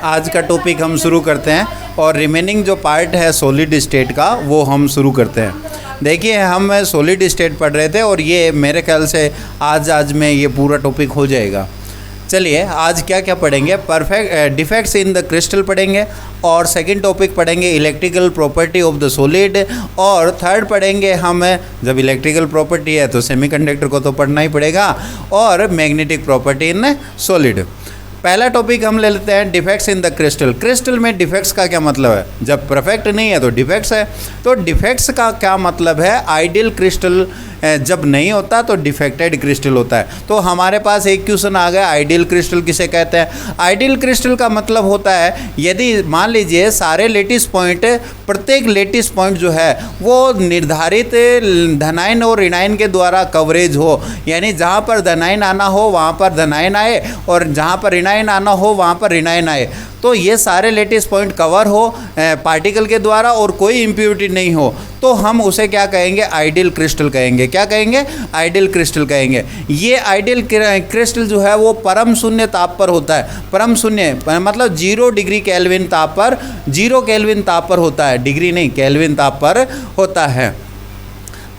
आज का टॉपिक हम शुरू करते हैं और रिमेनिंग जो पार्ट है सॉलिड स्टेट का वो हम शुरू करते हैं। देखिए हम सॉलिड स्टेट पढ़ रहे थे और ये मेरे ख्याल से आज में ये पूरा टॉपिक हो जाएगा। चलिए आज क्या क्या पढ़ेंगे, perfect defects in the crystal पढ़ेंगे और सेकंड टॉपिक पढ़ेंगे electrical property of the solid और थर्ड पढ़ेंगे हम, जब इलेक्ट्रिकल प्रॉपर्टी है तो सेमीकंडक्टर को तो पढ़ना ही पड़ेगा, और मैग्नेटिक प्रॉपर्टी इन सॉलिड। पहला टॉपिक हम ले लेते हैं defects in the crystal. Crystal में डिफेक्ट्स का क्या मतलब है? जब परफेक्ट नहीं है तो डिफेक्ट्स है। तो डिफेक्ट्स का क्या मतलब है? आइडियल क्रिस्टल जब नहीं होता तो डिफेक्टेड क्रिस्टल होता है। तो हमारे पास एक क्वेश्चन आ गया, आइडियल क्रिस्टल किसे कहते हैं? आइडियल क्रिस्टल का मतलब होता है यदि मान लीजिए सारे लेटिस पॉइंट, प्रत्येक लेटिस पॉइंट जो है वो निर्धारित धनायन और ऋणायन के द्वारा कवरेज हो, यानी जहाँ पर धनायन आना हो वहाँ पर धनायन आए और जहाँ पर ऋणायन आना हो वहाँ पर ऋणायन आए। तो ये सारे लेटिस पॉइंट कवर हो पार्टिकल के द्वारा और कोई इम्प्योरिटी नहीं हो, तो हम उसे क्या कहेंगे? आइडियल क्रिस्टल कहेंगे। क्या कहेंगे? आइडियल क्रिस्टल कहेंगे। ये आइडियल क्रिस्टल जो है वो परम शून्य ताप पर होता है। परम शून्य मतलब 0 डिग्री केल्विन ताप पर, 0 केल्विन ताप पर होता है, डिग्री नहीं केल्विन ताप पर होता है।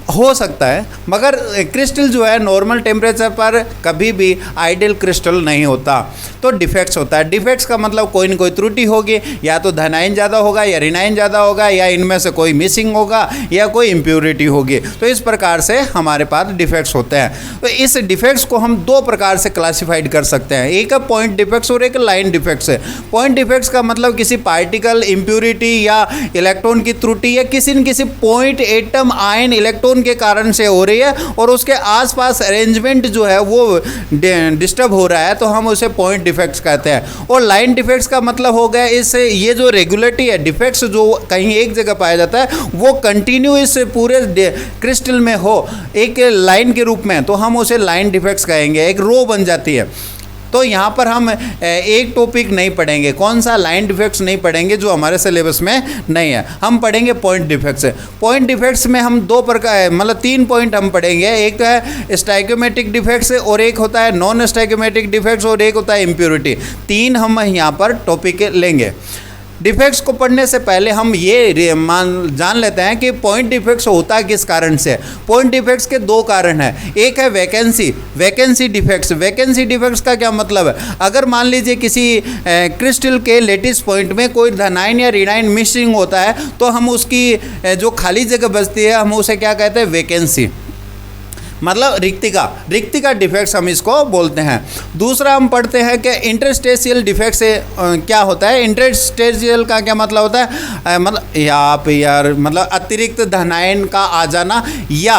हो सकता है मगर क्रिस्टल जो है नॉर्मल टेम्परेचर पर कभी भी आइडियल क्रिस्टल नहीं होता। तो डिफेक्ट्स होता है। डिफेक्ट्स का मतलब कोई न कोई त्रुटि होगी, या तो धनायन ज़्यादा होगा या ऋणायन ज़्यादा होगा, या इनमें से कोई मिसिंग होगा या कोई इम्प्योरिटी होगी। तो इस प्रकार से हमारे पास डिफेक्ट्स होते हैं। तो इस डिफेक्ट्स को हम दो प्रकार से क्लासीफाइड कर सकते हैं, एक है पॉइंट डिफेक्ट्स और एक लाइन डिफेक्ट्स है। पॉइंट डिफेक्ट्स का मतलब किसी पार्टिकल इम्प्योरिटी या इलेक्ट्रॉन की त्रुटि या किसी न किसी पॉइंट एटम आयन इलेक्ट्रॉन के कारण से हो रही है और उसके आसपास अरेंजमेंट जो है वो डिस्टर्ब हो रहा है, तो हम उसे पॉइंट डिफेक्ट्स कहते हैं। और लाइन डिफेक्ट्स का मतलब हो गया इससे ये जो रेगुलेटरी है, डिफेक्ट्स जो कहीं एक जगह पाया जाता है वो कंटिन्यू इस पूरे क्रिस्टल में हो एक लाइन के रूप में, तो हम उसे लाइन डिफेक्ट्स कहेंगे, एक रो बन जाती है। तो यहाँ पर हम एक टॉपिक नहीं पढ़ेंगे, कौन सा? लाइन डिफेक्ट्स नहीं पढ़ेंगे जो हमारे सिलेबस में नहीं है। हम पढ़ेंगे पॉइंट डिफेक्ट्स। पॉइंट डिफेक्ट्स में हम दो प्रकार मतलब 3 पॉइंट हम पढ़ेंगे, एक तो है स्टाइकोमेट्रिक डिफेक्ट्स और एक होता है नॉन स्टाइकोमेट्रिक डिफेक्ट्स और एक होता है इम्प्योरिटी। 3 हम यहाँ पर टॉपिक लेंगे। डिफेक्ट्स को पढ़ने से पहले हम ये जान लेते हैं कि पॉइंट डिफेक्ट्स होता किस कारण से। पॉइंट डिफेक्ट्स के 2 कारण हैं, एक है वैकेंसी डिफेक्ट्स। वैकेंसी डिफेक्ट्स का क्या मतलब है? अगर मान लीजिए किसी क्रिस्टल के लेटिस पॉइंट में कोई धनायन या ऋणायन मिसिंग होता है तो हम उसकी जो खाली जगह बचती है हम उसे क्या कहते हैं? वैकेंसी, मतलब रिक्तिका डिफेक्ट्स हम इसको बोलते हैं। दूसरा हम पढ़ते हैं कि इंटरस्टेशियल डिफेक्ट्स से क्या होता है। इंटरस्टेशियल का क्या मतलब होता है? मतलब अतिरिक्त धनायन का आ जाना, या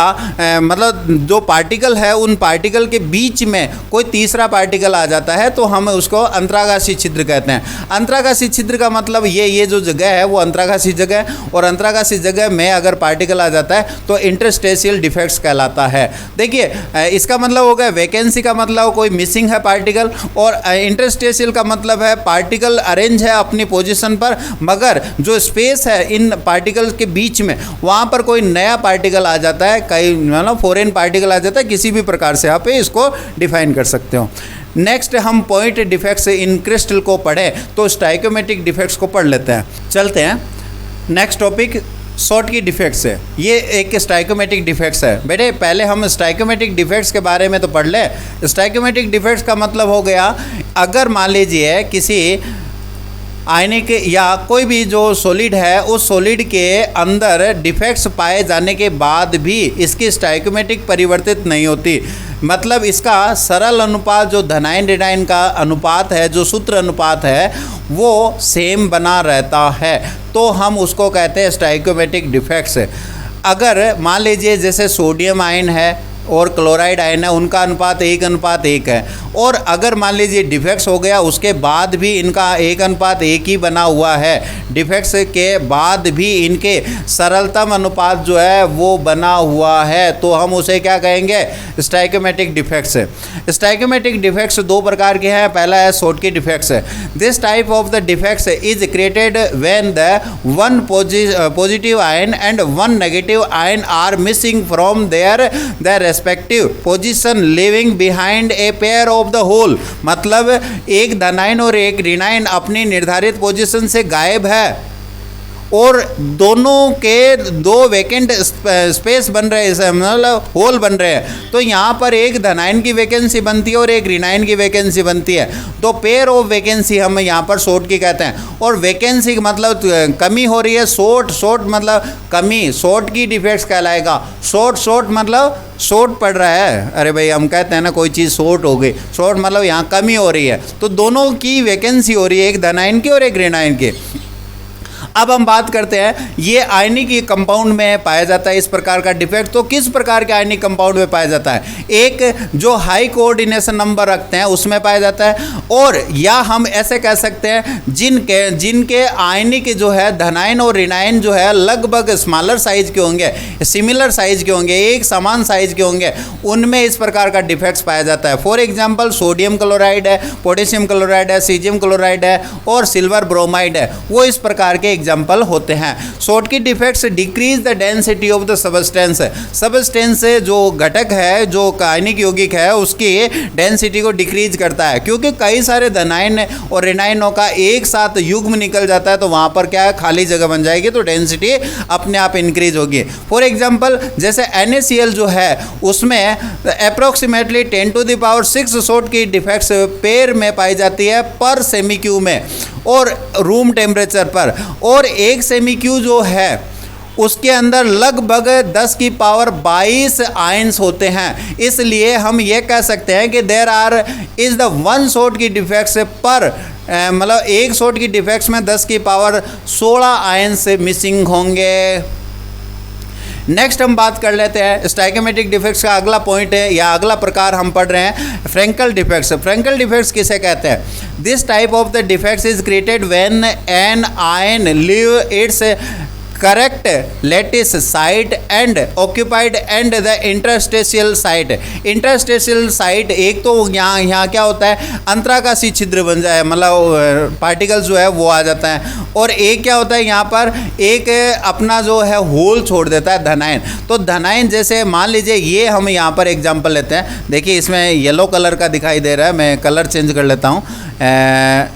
मतलब जो पार्टिकल है उन पार्टिकल के बीच में कोई तीसरा पार्टिकल आ जाता है तो हम उसको अंतरागासी छिद्र कहते हैं। अंतरागासी छिद्र का मतलब ये जो जगह है वो अंतरागासी जगह है, और अंतरागासी जगह में अगर पार्टिकल आ जाता है तो इंटरस्टेशियल डिफेक्ट्स कहलाता है। देखिए इसका मतलब हो गया वैकेंसी का मतलब कोई मिसिंग है पार्टिकल, और इंटरस्टेशियल का मतलब है पार्टिकल अरेंज है अपनी पोजीशन पर, मगर जो स्पेस है इन पार्टिकल के बीच में वहाँ पर कोई नया पार्टिकल आ जाता है, कई मतलब फॉरेन पार्टिकल आ जाता है, किसी भी प्रकार से आप इसको डिफाइन कर सकते हो। नेक्स्ट हम पॉइंट डिफेक्ट्स इन क्रिस्टल को पढ़े तो स्टाइकोमेट्रिक डिफेक्ट्स को पढ़ लेते हैं। चलते हैं नेक्स्ट टॉपिक, शॉर्ट की डिफेक्ट्स है। ये एक स्टाइकोमेट्रिक डिफेक्ट्स है। बेटे पहले हम स्टाइकोमेट्रिक डिफेक्ट्स के बारे में तो पढ़ ले। स्टाइकोमेट्रिक डिफेक्ट्स का मतलब हो गया अगर मान लीजिए किसी आयनिक या कोई भी जो सॉलिड है उस सॉलिड के अंदर डिफेक्ट्स पाए जाने के बाद भी इसकी स्टाइकोमेट्रिक परिवर्तित नहीं होती, मतलब इसका सरल अनुपात जो धनायन ऋणायन का अनुपात है, जो सूत्र अनुपात है वो सेम बना रहता है, तो हम उसको कहते हैं स्टाइकोमेट्रिक डिफेक्ट्स। अगर मान लीजिए जैसे सोडियम आयन है और क्लोराइड आयन है, उनका अनुपात 1:1 है, और अगर मान लीजिए डिफेक्ट्स हो गया उसके बाद भी इनका 1:1 ही बना हुआ है, डिफेक्ट्स के बाद भी इनके सरलतम अनुपात जो है वो बना हुआ है, तो हम उसे क्या कहेंगे? Stoichiometric defects. स्टाइकोमेट्रिक डिफेक्ट्स 2 प्रकार के हैं। पहला है Schottky defects. This type of the defects is created when the 1 positive ion and 1 negative ion are missing from their respective position leaving behind a pair of the hole, मतलब एक धनायन और एक ऋणायन अपनी निर्धारित पोजीशन से गायब है और दोनों के दो वैकेंट स्पेस बन रहे हैं, मतलब होल बन रहे हैं। तो यहाँ पर एक धनायन की वैकेंसी बनती है और एक ऋणायन की वैकेंसी बनती है। तो पेयर ऑफ वैकेंसी हम यहाँ पर शॉर्ट की कहते हैं। और वैकेंसी मतलब कमी हो रही है, शॉर्ट मतलब कमी, शॉर्ट की डिफेक्ट्स कहलाएगा। शॉर्ट मतलब शॉर्ट पड़ रहा है, अरे भाई हम कहते हैं ना कोई चीज़ शॉर्ट हो गई, शॉर्ट मतलब यहाँ कमी हो रही है। तो दोनों की वैकेंसी हो रही है, एक धनायन की और एक ऋणायन की। अब हम बात करते हैं ये आयनिक कंपाउंड में पाया जाता है इस प्रकार का डिफेक्ट। तो किस प्रकार के आयनिक कंपाउंड में पाया जाता है? एक जो हाई कोऑर्डिनेशन नंबर रखते हैं उसमें पाया जाता है, और या हम ऐसे कह सकते हैं जिनके आयनिक जो है धनायन और ऋणायन जो है लगभग स्मॉलर साइज के होंगे, सिमिलर साइज के होंगे, एक समान साइज के होंगे, उनमें इस प्रकार का डिफेक्ट्स पाया जाता है। फॉर एग्जाम्पल सोडियम क्लोराइड है, पोटेशियम क्लोराइड है, सीजियम क्लोराइड है और सिल्वर ब्रोमाइड है, वो इस प्रकार के एग्जाम्पल होते हैं। शॉर्ट की defects decrease the density of the substance. Substance से जो घटक है, जो आयनिक यौगिक है, उसकी डेंसिटी को डिक्रीज करता है, क्योंकि कई सारे धनायन और ऋणायनों का एक साथ युग्म निकल जाता है तो वहां पर क्या है, खाली जगह बन जाएगी, तो डेंसिटी अपने आप इंक्रीज होगी। फॉर एग्जाम्पल जैसे NaCl जो है उसमें अप्रोक्सीमेटली 10⁶ शॉर्ट की डिफेक्ट्स पेयर में पाई जाती है पर सेमी क्यू में और रूम टेम्परेचर पर, और एक सेमी क्यू जो है उसके अंदर लगभग 10⁻22 आयंस होते हैं। इसलिए हम ये कह सकते हैं कि there are is the one Schottky defects पर मतलब एक शॉर्ट की डिफेक्ट्स में 10⁻16 आयंस मिसिंग होंगे। नेक्स्ट हम बात कर लेते हैं स्टाइकोमेट्रिक डिफेक्ट्स का अगला पॉइंट है या अगला प्रकार हम पढ़ रहे हैं फ्रैंकल डिफेक्ट्स। फ्रैंकल डिफेक्ट्स किसे कहते हैं? This type of the defects is created when an ion leave it's correct lattice site and occupied and the interstitial site. Interstitial site एक तो यहाँ क्या होता है, अंतराकाशी छिद्र बन जाए, मतलब पार्टिकल्स जो है वो आ जाता है, और एक क्या होता है यहाँ पर एक अपना जो है होल छोड़ देता है धनायन। तो धनायन जैसे मान लीजिए ये हम यहाँ पर एग्जांपल लेते हैं, देखिए इसमें येलो कलर का दिखाई दे रहा है, मैं कलर चेंज कर लेता हूँ,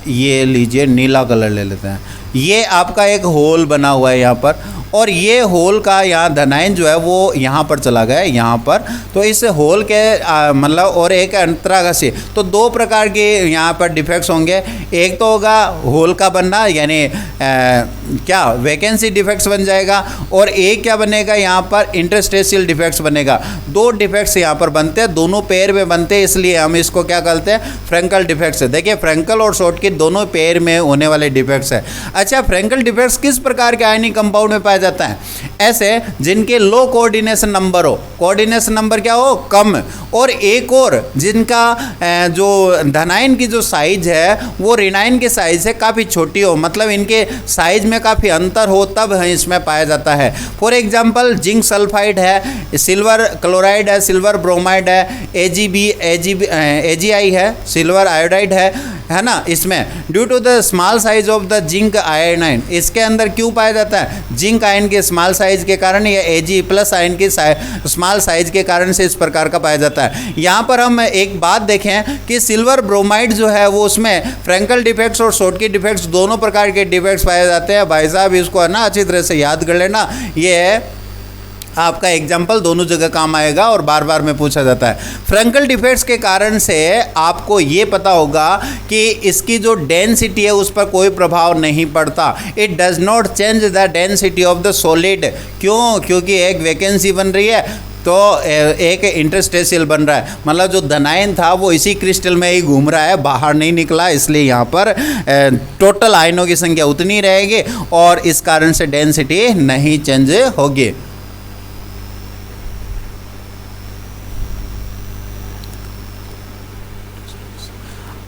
ये लीजिए नीला कलर ले लेते हैं। ये आपका एक होल बना हुआ है यहाँ पर, और ये होल का यहाँ धनायन जो है वो यहाँ पर चला गया है यहाँ पर। तो इस होल के मतलब और एक अंतराकाशी, तो दो प्रकार के यहाँ पर डिफेक्ट्स होंगे। एक तो होगा होल का बनना, यानी क्या वैकेंसी डिफेक्ट्स बन जाएगा, और एक क्या बनेगा यहाँ पर इंटरस्टेशियल डिफेक्ट्स बनेगा। दो डिफेक्ट्स यहाँ पर बनते हैं, दोनों पेयर में बनते हैं, इसलिए हम इसको क्या कहते हैं, फ्रैंकल डिफेक्ट्स। देखिए फ्रैंकल और शॉर्ट की दोनों पेयर में होने वाले डिफेक्ट्स है। अच्छा, फ्रैंकल डिफेक्ट्स किस प्रकार के आयनिक कंपाउंड में पाया जाता है? ऐसे जिनके लो कोऑर्डिनेशन नंबर हो, कोऑर्डिनेशन नंबर क्या हो, कम, और एक और जिनका जो धनायन की जो साइज है वो ऋणायन के साइज से काफ़ी छोटी हो, मतलब इनके साइज में काफ़ी अंतर हो, तब इसमें पाया जाता है। फॉर एग्जांपल जिंक सल्फाइड है, सिल्वर क्लोराइड है, सिल्वर ब्रोमाइड है, AgI है, सिल्वर आयोडाइड है ना। इसमें due to the small size of the zinc ion, इसके अंदर क्यों पाया जाता है? जिंक आयन के स्मॉल साइज के कारण या Ag+ आयन के स्मॉल साइज के कारण से इस प्रकार का पाया जाता है। यहाँ पर हम एक बात देखें कि सिल्वर ब्रोमाइड जो है वो उसमें फ्रैंकल डिफेक्ट्स और शॉर्ट की डिफेक्ट्स दोनों प्रकार के डिफेक्ट्स पाए जाते हैं। भाई साहब इसको है ना अच्छी तरह से याद कर लेना, ये है आपका एग्जाम्पल दोनों जगह काम आएगा और बार बार में पूछा जाता है। फ्रैंकल डिफेक्ट्स के कारण से आपको ये पता होगा कि इसकी जो डेंसिटी है उस पर कोई प्रभाव नहीं पड़ता। It does not change the density of the solid. क्यों? क्योंकि एक वैकेंसी बन रही है तो एक इंटरस्टेशियल बन रहा है, मतलब जो धनायन था वो इसी क्रिस्टल में ही घूम रहा है, बाहर नहीं निकला, इसलिए यहाँ पर टोटल आयनों की संख्या उतनी रहेगी और इस कारण से डेंसिटी नहीं चेंज होगी।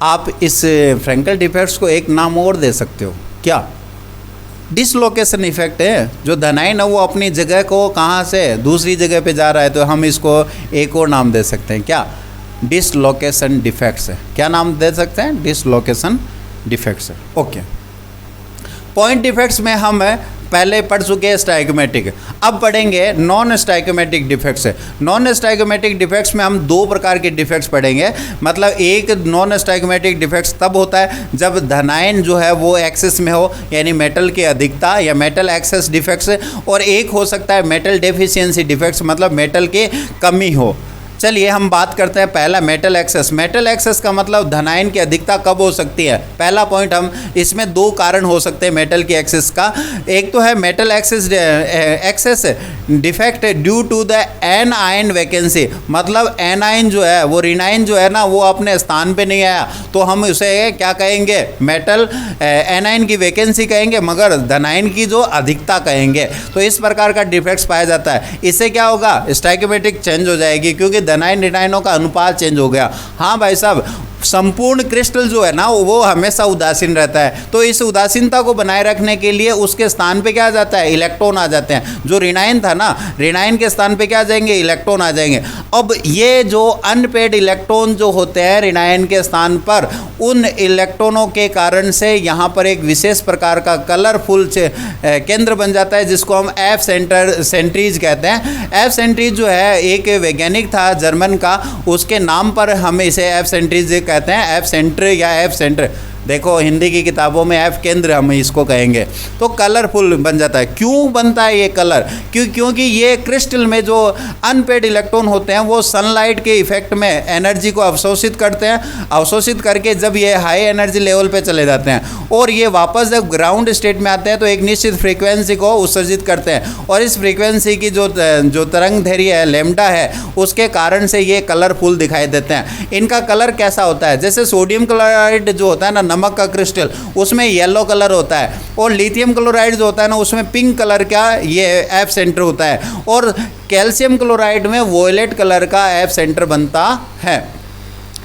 आप इस फ्रैंकल डिफेक्ट्स को एक नाम और दे सकते हो, क्या? डिसलोकेशन इफेक्ट है। जो धनायन है वो अपनी जगह को कहाँ से दूसरी जगह पे जा रहा है, तो हम इसको एक और नाम दे सकते हैं, क्या? डिसलोकेशन डिफेक्ट्स है। क्या नाम दे सकते हैं? Dislocation defects. Okay. Point defects में हम पहले पढ़ चुके हैं स्टाइकोमेटिक, अब पढ़ेंगे नॉन स्टाइकोमेटिक डिफेक्ट्स। नॉन स्टाइकोमेटिक डिफेक्ट्स में हम दो प्रकार के डिफेक्ट्स पढ़ेंगे। मतलब एक नॉन स्टाइकोमेटिक डिफेक्ट्स तब होता है जब धनायन जो है वो एक्सेस में हो, यानी मेटल की अधिकता या मेटल एक्सेस डिफेक्ट्स, और एक हो सकता है मेटल डेफिशिएंसी डिफेक्ट्स, मतलब मेटल की कमी हो। चलिए हम बात करते हैं पहला मेटल एक्सेस। मेटल एक्सेस का मतलब धनायन की अधिकता कब हो सकती है। पहला पॉइंट, हम इसमें दो कारण हो सकते हैं मेटल की एक्सेस का। एक तो है metal excess defect due to the anion vacancy, मतलब एनायन जो है वो रिनाइन जो है ना वो अपने स्थान पे नहीं आया, तो हम उसे क्या कहेंगे, मेटल एनायन की वैकेंसी कहेंगे, मगर धनायन की जो अधिकता कहेंगे। तो इस प्रकार का डिफेक्ट्स पाया जाता है। इससे क्या होगा, स्टाइकोमेटिक चेंज हो जाएगी, क्योंकि धनायन रिनायनों का अनुपात चेंज हो गया। हाँ भाई साहब, संपूर्ण क्रिस्टल जो है ना वो हमेशा उदासीन रहता है, तो इस उदासीनता को बनाए रखने के लिए उसके स्थान पे क्या आ जाता है, इलेक्ट्रॉन आ जाते हैं। जो रिनाइन था ना, रिनाइन के स्थान पे क्या आ जाएंगे, इलेक्ट्रॉन आ जाएंगे। अब ये जो अनपेड इलेक्ट्रॉन जो होते हैं रिनाइन के स्थान पर, उन इलेक्ट्रॉनों के कारण से यहाँ पर एक विशेष प्रकार का कलरफुल केंद्र बन जाता है, जिसको हम एफ सेंट्रीज कहते हैं। एफ सेंट्रीज जो है एक वैज्ञानिक था जर्मन का, उसके नाम पर हम इसे एफ सेंट्रीज कहते हैं, एफ सेंटर या एफ सेंटर। देखो हिंदी की किताबों में एफ केंद्र हम इसको कहेंगे। तो कलरफुल बन जाता है। क्यों बनता है ये कलर, क्योंकि ये क्रिस्टल में जो अनपेड इलेक्ट्रॉन होते हैं वो सनलाइट के इफेक्ट में एनर्जी को अवशोषित करते हैं। अवशोषित करके जब ये हाई एनर्जी लेवल पे चले जाते हैं और ये वापस जब ग्राउंड स्टेट में आते हैं तो एक निश्चित फ्रीक्वेंसी को उत्सर्जित करते हैं, और इस फ्रीक्वेंसी की जो तरंग दैर्घ्य है लैम्डा है, उसके कारण से ये कलरफुल दिखाई देते हैं। इनका कलर कैसा होता है, जैसे सोडियम क्लोराइड जो होता है ना, नमक का क्रिस्टल, उसमें येलो कलर होता है, और लिथियम क्लोराइड जो होता है ना उसमें पिंक कलर का ये एफ सेंटर होता है, और कैल्शियम क्लोराइड में वोयलेट कलर का एफ सेंटर बनता है।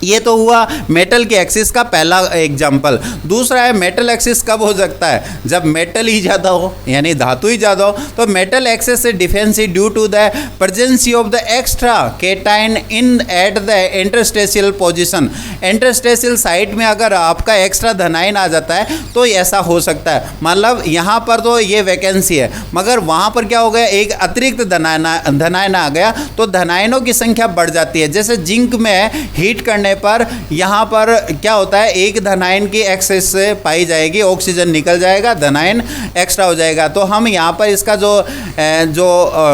ये तो हुआ मेटल के एक्सिस का पहला एग्जाम्पल। दूसरा है मेटल एक्सिस कब हो सकता है, जब मेटल ही ज़्यादा हो, यानी धातु ही ज़्यादा हो। तो metal excess deficiency due to the presence of the extra cation in at the interstitial position. Interstitial site में अगर आपका एक्स्ट्रा धनायन आ जाता है तो ऐसा हो सकता है। मतलब यहाँ पर तो ये वैकेंसी है, मगर वहाँ पर क्या हो गया, एक अतिरिक्त धनायन आ गया, तो धनायनों की संख्या बढ़ जाती है। जैसे जिंक में हीट करने पर यहाँ पर क्या होता है, एक धनायन की एक्सेस से पाई जाएगी, ऑक्सीजन निकल जाएगा, धनायन एक्स्ट्रा हो जाएगा। तो हम यहाँ पर इसका जो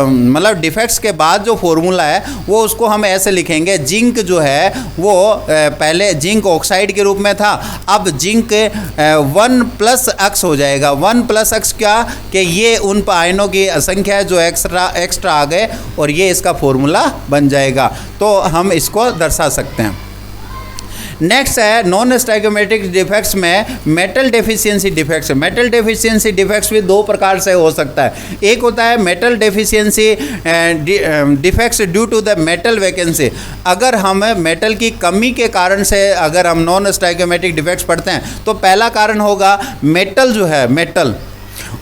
मतलब डिफेक्ट्स के बाद जो फॉर्मूला है वो उसको हम ऐसे लिखेंगे, जिंक जो है वो पहले जिंक ऑक्साइड के रूप में था, अब जिंक 1+X हो जाएगा। 1+X क्या, कि ये उन आयनों की संख्या है जो एक्स्ट्रा आ गए, और ये इसका फॉर्मूला बन जाएगा। तो हम इसको दर्शा सकते हैं। नेक्स्ट है नॉन स्टाइकोमेटिक डिफेक्ट्स में metal deficiency defects. Metal deficiency defects भी दो प्रकार से हो सकता है। एक होता है metal deficiency defects due to the metal vacancy. अगर हम मेटल की कमी के कारण से अगर हम नॉन स्टाइकोमेटिक डिफेक्ट्स पढ़ते हैं तो पहला कारण होगा मेटल जो है, मेटल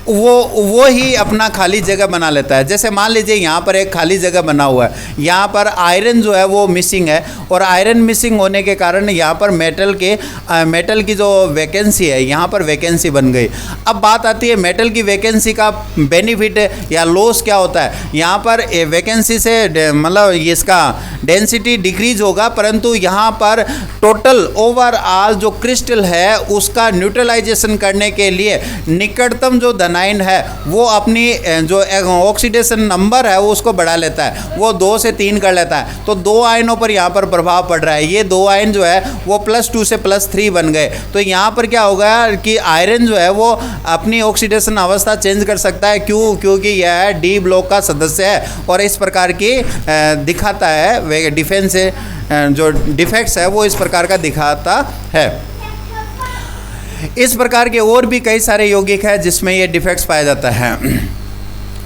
वो ही अपना खाली जगह बना लेता है। जैसे मान लीजिए यहाँ पर एक खाली जगह बना हुआ है, यहाँ पर आयरन जो है वो मिसिंग है, और आयरन मिसिंग होने के कारण यहाँ पर मेटल की जो वैकेंसी है, यहाँ पर वैकेंसी बन गई। अब बात आती है मेटल की वैकेंसी का बेनिफिट या लॉस क्या होता है। यहाँ पर वैकेंसी से मतलब इसका डेंसिटी डिक्रीज होगा, परंतु यहाँ पर टोटल ओवरऑल जो क्रिस्टल है उसका न्यूट्रलाइजेशन करने के लिए निकटतम जो धनायन है वो अपनी जो ऑक्सीडेशन नंबर है वो उसको बढ़ा लेता है, वो 2 से 3 कर लेता है। तो 2 आयनों पर यहाँ पर प्रभाव पड़ रहा है। ये 2 आयन जो है वो +2 से +3 बन गए। तो यहाँ पर क्या होगा कि आयरन जो है वो अपनी ऑक्सीडेशन अवस्था चेंज कर सकता है। क्यों, क्योंकि यह डी ब्लॉक का सदस्य है, और इस प्रकार की दिखाता है डिफेंस जो डिफेक्ट्स है वो इस प्रकार का दिखाता है। इस प्रकार के और भी कई सारे यौगिक है जिसमें ये डिफेक्ट्स पाया जाता है।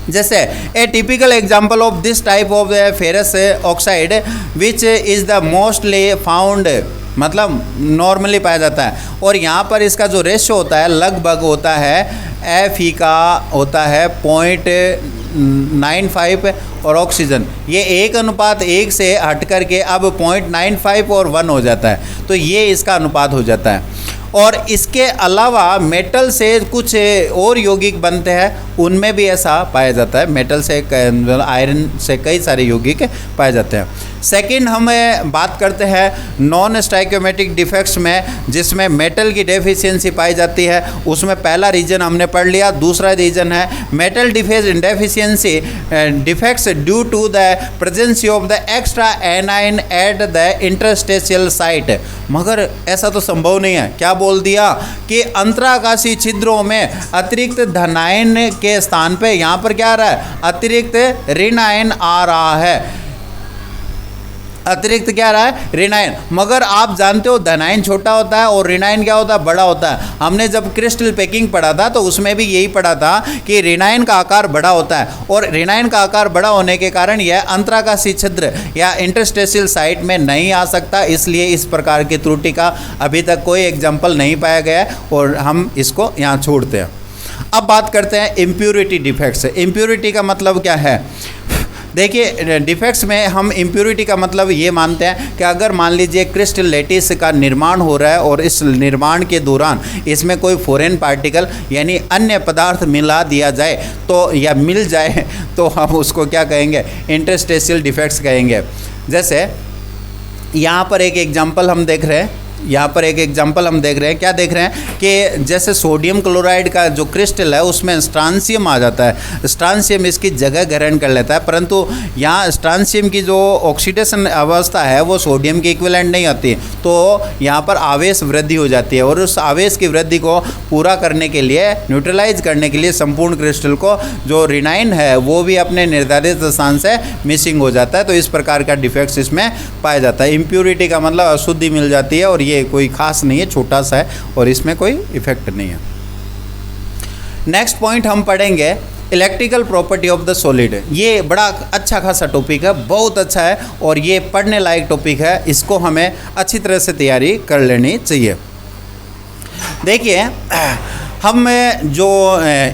जैसे ए typical example of this type of ferrous oxide which is the mostly found, मतलब नॉर्मली पाया जाता है, और यहाँ पर इसका जो रेशो होता है लगभग होता है Fe का होता है 0.95 और ऑक्सीजन ये 1:1 से हट करके अब 0.95 और 1 हो जाता है। तो ये इसका अनुपात हो जाता है। और इसके अलावा मेटल से कुछ और यौगिक बनते हैं, उनमें भी ऐसा पाया जाता है। मेटल से, आयरन से कई सारे यौगिक पाए जाते हैं। सेकंड हम बात करते हैं नॉन स्टाइकोमेटिक डिफेक्ट्स में, जिसमें मेटल की डेफिशिएंसी पाई जाती है। उसमें पहला रीजन हमने पढ़ लिया। दूसरा रीजन है metal deficiency defects due to the presence of the extra anion at the interstitial site. मगर ऐसा तो संभव नहीं है। क्या बोल दिया कि अंतराकाशीय छिद्रों में अतिरिक्त धनायन के स्थान पे यहाँ पर क्या आ रहा है, अतिरिक्त ऋण आयन आ रहा है। अतिरिक्त क्या रहा है, ऋणायन। मगर आप जानते हो धनायन छोटा होता है और ऋणायन क्या होता है, बड़ा होता है। हमने जब क्रिस्टल पैकिंग पढ़ा था तो उसमें भी यही पढ़ा था कि ऋणायन का आकार बड़ा होता है, और ऋणायन का आकार बड़ा होने के कारण यह अंतराकाशीय छिद्र या इंटरस्टेशियल साइट में नहीं आ सकता। इसलिए इस प्रकार की त्रुटि का अभी तक कोई एग्जाम्पल नहीं पाया गया है और हम इसको यहाँ छोड़ते हैं। अब बात करते हैं इम्प्योरिटी डिफेक्ट्स। इम्प्योरिटी का मतलब क्या है? देखिए, डिफेक्ट्स में हम इम्प्योरिटी का मतलब ये मानते हैं कि अगर मान लीजिए क्रिस्टल लैटिस का निर्माण हो रहा है और इस निर्माण के दौरान इसमें कोई फॉरेन पार्टिकल यानी अन्य पदार्थ मिला दिया जाए तो, या मिल जाए तो हम उसको क्या कहेंगे, इंटरस्टेशियल डिफेक्ट्स कहेंगे। जैसे यहाँ पर एक एग्जाम्पल हम देख रहे हैं, क्या देख रहे हैं कि जैसे सोडियम क्लोराइड का जो क्रिस्टल है उसमें स्ट्रांसियम आ जाता है। स्ट्रांसियम इसकी जगह ग्रहण कर लेता है, परंतु यहाँ स्ट्रांसियम की जो ऑक्सीडेशन अवस्था है वो सोडियम की इक्विवेलेंट नहीं होती, तो यहाँ पर आवेश वृद्धि हो जाती है। और उस आवेश की वृद्धि को पूरा करने के लिए, न्यूट्रलाइज करने के लिए संपूर्ण क्रिस्टल को जो ऋणायन है वो भी अपने निर्धारित स्थान से मिसिंग हो जाता है। तो इस प्रकार का डिफेक्ट्स इसमें पाया जाता है। इम्प्योरिटी का मतलब अशुद्धि मिल जाती है और ये कोई खास नहीं है, छोटा सा है और इसमें कोई इफेक्ट नहीं है। नेक्स्ट पॉइंट हम पढ़ेंगे electrical property of the solid. ये बड़ा अच्छा खासा टॉपिक है, बहुत अच्छा है और ये पढ़ने लायक टॉपिक है। इसको हमें अच्छी तरह से तैयारी कर लेनी चाहिए। देखिए, हम जो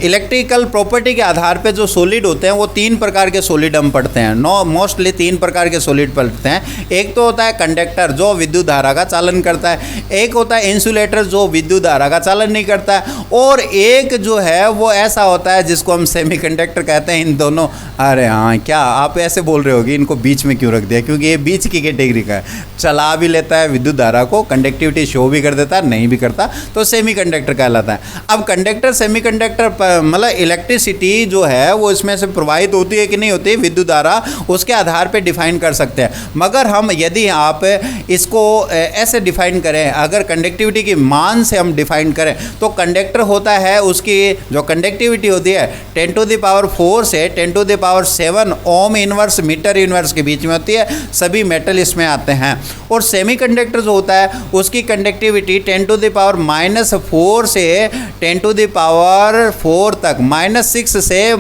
इलेक्ट्रिकल प्रॉपर्टी के आधार पे जो सॉलिड होते हैं वो तीन प्रकार के सॉलिड हम पढ़ते हैं। मोस्टली तीन प्रकार के सॉलिड पढ़ते हैं। एक तो होता है कंडक्टर जो विद्युत धारा का चालन करता है, एक होता है इंसुलेटर जो विद्युत धारा का चालन नहीं करता है, और एक जो है वो ऐसा होता है जिसको हम सेमीकंडक्टर कहते हैं। इन दोनों, अरे हाँ, क्या आप ऐसे बोल रहे होगे इनको बीच में क्यों रख दिया? क्योंकि ये बीच की कैटेगरी का है, चला भी लेता है विद्युत धारा को, कंडक्टिविटी शो भी कर देता है, नहीं भी करता, तो सेमीकंडक्टर कहलाता है। अब कंडक्टर, सेमीकंडक्टर मतलब इलेक्ट्रिसिटी जो है वो इसमें से प्रवाहित होती है कि नहीं होती, विद्युत धारा, उसके आधार पे डिफाइन कर सकते हैं। मगर हम यदि आप इसको ऐसे डिफाइन करें, अगर कंडक्टिविटी की मान से हम डिफाइन करें तो कंडक्टर होता है, उसकी जो कंडक्टिविटी होती है 10⁴ से 10⁷ ओम इनवर्स मीटर इनवर्स के बीच में होती है। सभी मेटल इसमें आते हैं। और सेमीकंडक्टर जो होता है उसकी कंडक्टिविटी 10⁻⁴ से 10⁴ तक, -6 से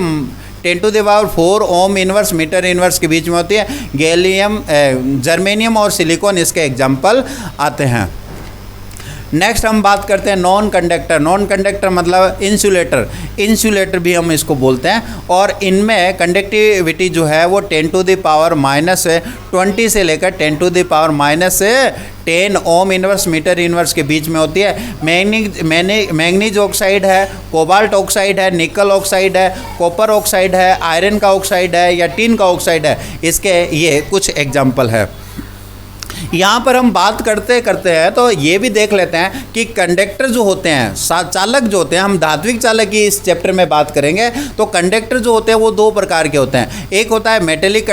10⁴ ओम इनवर्स मीटर इनवर्स के बीच में होती है। गैलियम, जर्मेनियम और सिलिकॉन इसके एग्जाम्पल आते हैं। नेक्स्ट हम बात करते हैं नॉन कंडक्टर। नॉन कंडक्टर मतलब इंसुलेटर भी हम इसको बोलते हैं। और इनमें कंडक्टिविटी जो है वो 10⁻⁻20 से लेकर 10⁻⁻10 ओम इनवर्स मीटर इनवर्स के बीच में होती है। मैंगनीज ऑक्साइड है, कोबाल्ट ऑक्साइड है, निकल ऑक्साइड है, कॉपर ऑक्साइड है, आयरन का ऑक्साइड है या टिन का ऑक्साइड है। इसके ये कुछ एग्जाम्पल है। यहाँ पर हम बात करते हैं तो ये भी देख लेते हैं कि कंडक्टर जो होते हैं, चालक जो होते हैं, हम धात्विक चालक की इस चैप्टर में बात करेंगे। तो कंडक्टर जो होते हैं वो दो प्रकार के होते हैं। एक होता है मेटेलिक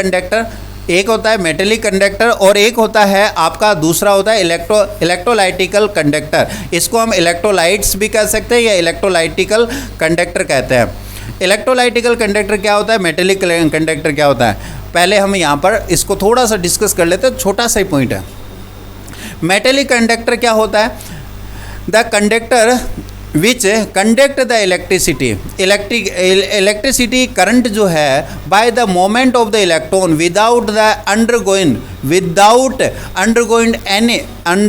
कंडक्टर, और एक होता है आपका दूसरा होता है इलेक्ट्रोलाइटिकल कंडक्टर। इसको हम इलेक्ट्रोलाइट्स भी कह सकते हैं या इलेक्ट्रोलाइटिकल कंडक्टर कहते हैं। इलेक्ट्रोलाइटिकल कंडक्टर क्या होता है, मेटेलिक कंडक्टर क्या होता है, पहले हम यहाँ पर इसको थोड़ा सा डिस्कस कर लेते हैं। छोटा सा ही पॉइंट है। मेटेलिक कंडक्टर क्या होता है? The conductor which conduct the electricity current जो है by the moment of the electron without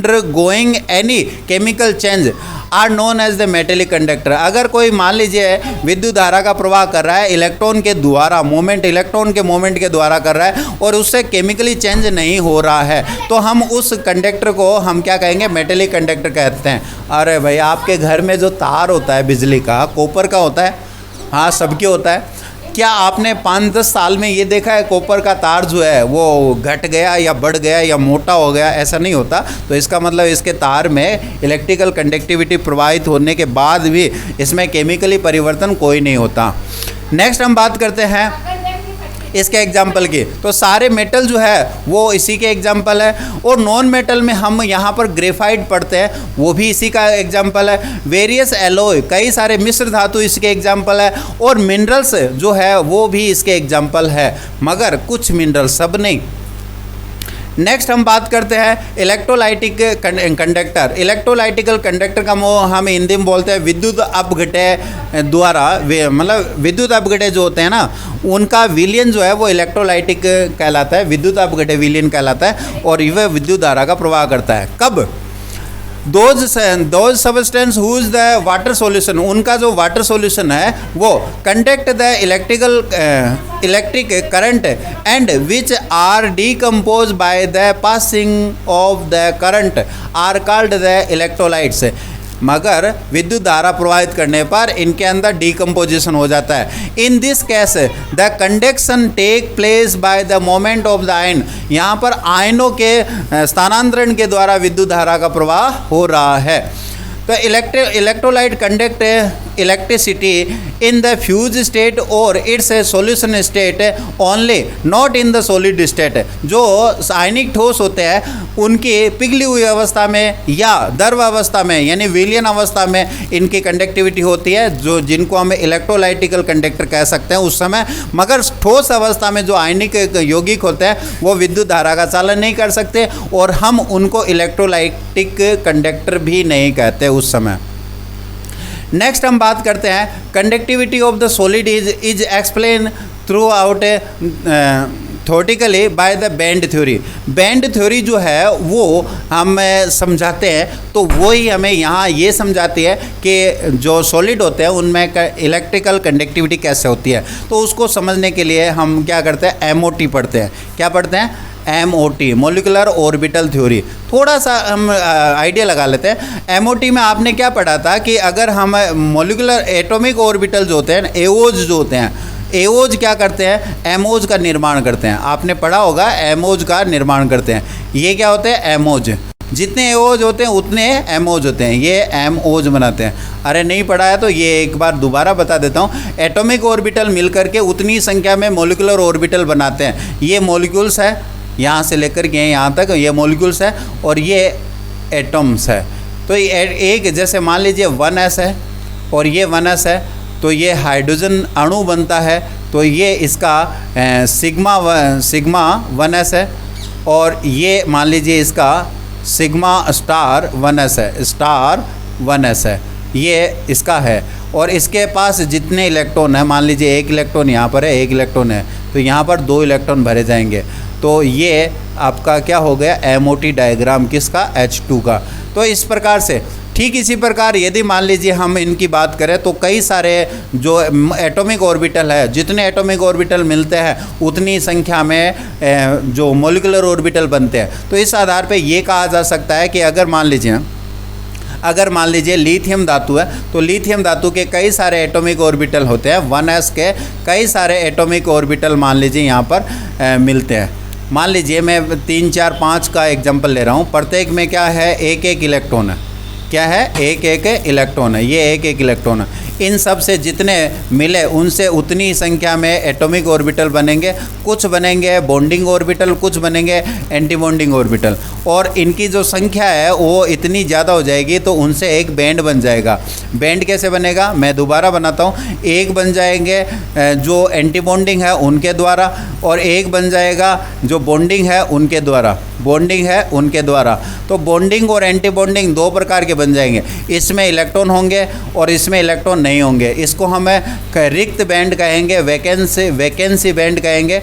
undergoing any chemical change. Are known as the metallic conductor. अगर कोई मान लीजिए विद्युत धारा का प्रवाह कर रहा है इलेक्ट्रॉन के द्वारा, मोमेंट इलेक्ट्रॉन के मोमेंट के द्वारा कर रहा है और उससे केमिकली चेंज नहीं हो रहा है, तो हम उस कंडक्टर को हम क्या कहेंगे, मेटेलिक कंडक्टर कहते हैं। अरे भाई आपके घर में जो तार होता है बिजली का, कॉपर का होता है, हाँ सबके होता है। क्या आपने 5-10 साल में ये देखा है कॉपर का तार जो है वो घट गया या बढ़ गया या मोटा हो गया? ऐसा नहीं होता। तो इसका मतलब इसके तार में इलेक्ट्रिकल कंडक्टिविटी प्रवाहित होने के बाद भी इसमें केमिकली परिवर्तन कोई नहीं होता। नेक्स्ट हम बात करते हैं इसके एग्जाम्पल की। तो सारे मेटल जो है वो इसी के एग्जाम्पल है, और नॉन मेटल में हम यहाँ पर ग्रेफाइट पढ़ते हैं, वो भी इसी का एग्जाम्पल है। वेरियस एलॉय, कई सारे मिश्र धातु इसके एग्जाम्पल है, और मिनरल्स जो है वो भी इसके एग्जाम्पल है, मगर कुछ मिनरल, सब नहीं। नेक्स्ट हम बात करते हैं इलेक्ट्रोलाइटिक कंडक्टर। इलेक्ट्रोलाइटिकल कंडक्टर का हम हिंदी में बोलते हैं विद्युत अपघटय द्वारा, मतलब विद्युत अपघटय जो होते हैं ना, उनका विलयन जो है वो इलेक्ट्रोलाइटिक कहलाता है, विद्युत अपघटय विलयन कहलाता है, और यह विद्युत धारा का प्रवाह करता है। कब? Those substance whose the water solution, उनका जो वाटर सॉल्यूशन है वो conduct the electric current and which are decompose by the passing of the current are called the electrolytes. मगर विद्युत धारा प्रवाहित करने पर इनके अंदर डिकम्पोजिशन हो जाता है। In this case the conduction take place by the moment of the ion, यहाँ पर आयनों के स्थानांतरण के द्वारा विद्युत धारा का प्रवाह हो रहा है। तो electrolyte conduct electricity in the fuse state और its solution state only, not in the solid state. जो आयनिक ठोस होते हैं उनकी पिघली हुई अवस्था में या द्रव अवस्था में यानी विलयन अवस्था में इनकी कंडक्टिविटी होती है, जो जिनको हम इलेक्ट्रोलाइटिकल कंडक्टर कह सकते हैं उस समय। मगर ठोस अवस्था में जो आयनिक यौगिक होते हैं वो विद्युत धारा का चालन नहीं कर सकते, और हम उनको इलेक्ट्रोलाइटिक कंडक्टर भी नहीं कहते उस समय। नेक्स्ट हम बात करते हैं conductivity of the solid is explain through out theoretically by the band theory. Band theory जो है वो हम समझाते हैं, तो वही हमें यहाँ ये समझाती है कि जो सॉलिड होते हैं उनमें इलेक्ट्रिकल कंडक्टिविटी कैसे होती है। तो उसको समझने के लिए हम क्या करते हैं, एमओटी पढ़ते हैं। क्या पढ़ते हैं? MOT, molecular orbital theory. थोड़ा सा हम आइडिया लगा लेते हैं। एमओटी में आपने क्या पढ़ा था कि अगर हम मोलिकुलर एटॉमिक ऑर्बिटल जो होते हैं, एओज जो होते हैं, एओज क्या करते हैं, एमओज का निर्माण करते हैं। आपने पढ़ा होगा एमओज का निर्माण करते हैं। ये क्या होते हैं? एमओज। जितने एओज होते हैं उतने एमओज होते हैं, ये एमओज बनाते हैं। अरे नहीं पढ़ा है तो ये एक बार दोबारा बता देता हूँ। एटॉमिक ऑर्बिटल मिलकर के उतनी संख्या में मोलिकुलर ऑर्बिटल बनाते हैं। ये मॉलिक्यूल्स है, यहाँ से लेकर के यहाँ तक ये मॉलिक्यूल्स है, और ये एटम्स है। तो एक जैसे मान लीजिए 1s है और ये 1s है, तो ये हाइड्रोजन अणु बनता है, तो ये इसका सिग्मा 1s है, और ये मान लीजिए इसका सिग्मा स्टार 1s है, स्टार 1s है, ये इसका है। और इसके पास जितने इलेक्ट्रॉन है, मान लीजिए 1 इलेक्ट्रॉन यहाँ पर है, 1 इलेक्ट्रॉन है, तो यहाँ पर 2 इलेक्ट्रॉन भरे जाएंगे। तो ये आपका क्या हो गया, एमओटी डायग्राम किसका, H2 का। तो इस प्रकार से, ठीक इसी प्रकार यदि मान लीजिए हम इनकी बात करें तो कई सारे जो एटॉमिक ऑर्बिटल है, जितने एटॉमिक ऑर्बिटल मिलते हैं उतनी संख्या में जो मोलिकुलर ऑर्बिटल बनते हैं। तो इस आधार पे ये कहा जा सकता है कि अगर मान लीजिए लिथियम धातु है, तो लिथियम धातु के कई सारे एटॉमिक ऑर्बिटल होते हैं, 1s के कई सारे एटॉमिक ऑर्बिटल मान लीजिए यहाँ पर मिलते हैं। मान लीजिए मैं 3, 4, 5 का एग्जांपल ले रहा हूँ। प्रत्येक में क्या है, 1-1 इलेक्ट्रॉन है। क्या है, 1-1 इलेक्ट्रॉन है, ये 1-1 इलेक्ट्रॉन है। इन सब से जितने मिले उनसे उतनी ही संख्या में एटॉमिक ऑर्बिटल बनेंगे। कुछ बनेंगे बॉन्डिंग ऑर्बिटल, कुछ बनेंगे एंटी बॉन्डिंग ऑर्बिटल, और इनकी जो संख्या है वो इतनी ज़्यादा हो जाएगी तो उनसे एक बैंड बन जाएगा। बैंड कैसे बनेगा, मैं दोबारा बनाता हूँ। एक बन जाएंगे जो एंटी बॉन्डिंग है उनके द्वारा, और एक बन जाएगा जो बॉन्डिंग है उनके द्वारा, तो बॉन्डिंग और एंटी बॉन्डिंग 2 प्रकार के बन जाएंगे। इसमें इलेक्ट्रॉन होंगे और इसमें इलेक्ट्रॉन नहीं होंगे। इसको हमें रिक्त बैंड कहेंगे, वैकेंसी बैंड कहेंगे,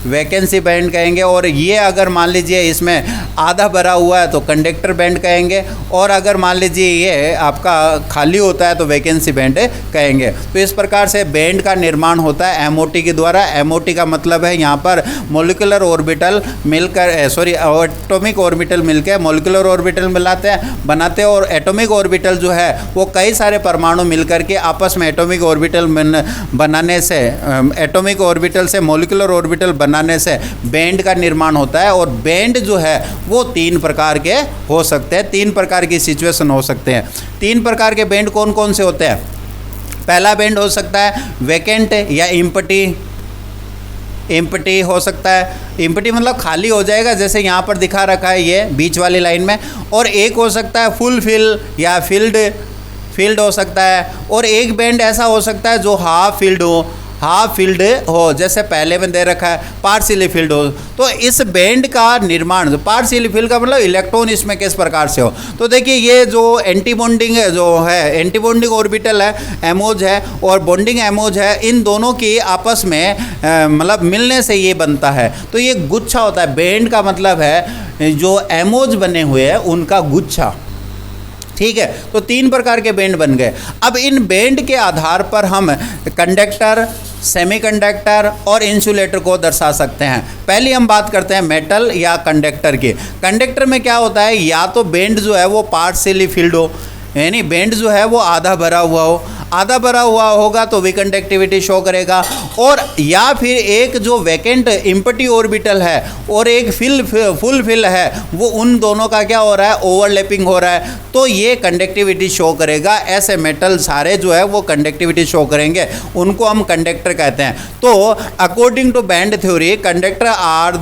वैकेंसी बैंड कहेंगे। और ये अगर मान लीजिए इसमें आधा भरा हुआ है तो कंडक्टर बैंड कहेंगे, और अगर मान लीजिए ये आपका खाली होता है तो वैकेंसी बैंड कहेंगे। तो इस प्रकार से बैंड का निर्माण होता है एमओटी के द्वारा। एमओटी का मतलब है यहाँ पर मोलिकुलर ऑर्बिटल मिलकर एटॉमिक ऑर्बिटल मिलकर मोलिकुलर ऑर्बिटल बनाते हैं, और एटॉमिक ऑर्बिटल जो है वो कई सारे परमाणु मिलकर के आपस में एटॉमिक ऑर्बिटल बनाने से, एटॉमिक ऑर्बिटल से मोलिकुलर ऑर्बिटल बनाने से बैंड का निर्माण होता है। और बैंड जो है वो 3 प्रकार के हो सकते हैं, 3 प्रकार की सिचुएशन हो सकते हैं। 3 प्रकार के बैंड कौन कौन से होते हैं? पहला बैंड हो सकता है वैकेंट या एम्प्टी हो सकता है। एम्प्टी मतलब खाली हो जाएगा, जैसे यहाँ पर दिखा रखा है ये बीच वाली लाइन में। और एक हो सकता है फुल फिल या फील्ड हो सकता है। और एक बैंड ऐसा हो सकता है जो हाफ फील्ड हो, जैसे पहले में दे रखा है पार्शियली फील्ड हो। तो इस बैंड का निर्माण, पार्शियली फील्ड का मतलब इलेक्ट्रॉन इसमें किस प्रकार से हो। तो देखिए ये जो एंटी बॉन्डिंग ऑर्बिटल है, एमओज है और बॉन्डिंग एमओज है, इन दोनों की आपस में मतलब मिलने से ये बनता है। तो ये गुच्छा होता है। बैंड का मतलब है जो एमओज बने हुए हैं उनका गुच्छा। ठीक है, तो 3 प्रकार के बैंड बन गए। अब इन बैंड के आधार पर हम कंडक्टर, सेमीकंडक्टर और इंसुलेटर को दर्शा सकते हैं। पहले हम बात करते हैं मेटल या कंडक्टर की। कंडक्टर में क्या होता है, या तो बैंड जो है वो पार्शियली फिल्ड हो, यानी बैंड जो है वो आधा भरा हुआ हो। आधा भरा हुआ होगा तो विकंडक्टिविटी शो करेगा। और या फिर एक जो वैकेंट एम्प्टी ऑर्बिटल है और एक फुल फिल है, वो उन दोनों का क्या हो रहा है, ओवरलैपिंग हो रहा है, तो ये कंडक्टिविटी शो करेगा। ऐसे मेटल सारे जो है वो कंडक्टिविटी शो करेंगे, उनको हम कंडक्टर कहते हैं। तो according to band theory, conductor are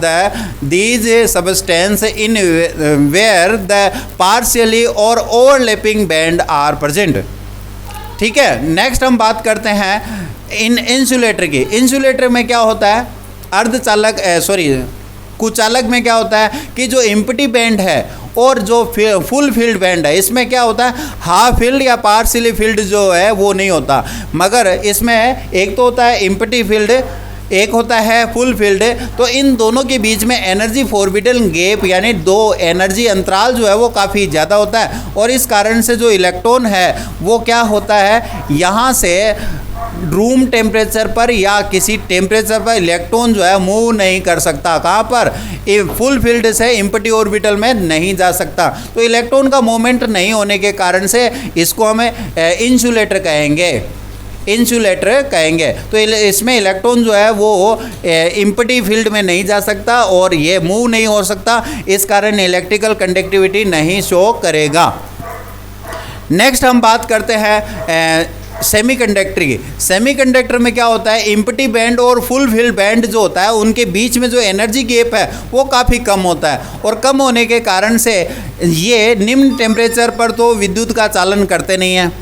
these substance in where the partially or overlapping band are present. ठीक है, नेक्स्ट हम बात करते हैं इंसुलेटर की। इंसुलेटर में क्या होता है, कुचालक में क्या होता है कि जो एम्प्टी बैंड है और जो फुल फील्ड बैंड है, इसमें क्या होता है, हाफ फील्ड या पार्शियली फील्ड जो है वो नहीं होता। मगर इसमें एक तो होता है एम्प्टी फील्ड, एक होता है फुल फील्ड। तो इन दोनों के बीच में एनर्जी फॉरबिडन गैप, यानी 2 एनर्जी अंतराल जो है वो काफ़ी ज़्यादा होता है। और इस कारण से जो इलेक्ट्रॉन है वो क्या होता है, यहाँ से रूम टेम्परेचर पर या किसी टेम्परेचर पर इलेक्ट्रॉन जो है मूव नहीं कर सकता। कहाँ पर, फुल फील्ड से एम्प्टी ऑर्बिटल में नहीं जा सकता। तो इलेक्ट्रॉन का मूवमेंट नहीं होने के कारण से इसको हमें इंसुलेटर कहेंगे। तो इसमें इलेक्ट्रॉन जो है वो एम्प्टी फील्ड में नहीं जा सकता और ये मूव नहीं हो सकता, इस कारण इलेक्ट्रिकल कंडक्टिविटी नहीं शो करेगा। नेक्स्ट हम बात करते हैं सेमीकंडक्टर की। सेमीकंडक्टर में क्या होता है, एम्प्टी बैंड और फुल फील्ड बैंड जो होता है उनके बीच में जो एनर्जी गैप है वो काफ़ी कम होता है। और कम होने के कारण से ये निम्न टेम्परेचर पर तो विद्युत का चालन करते नहीं हैं।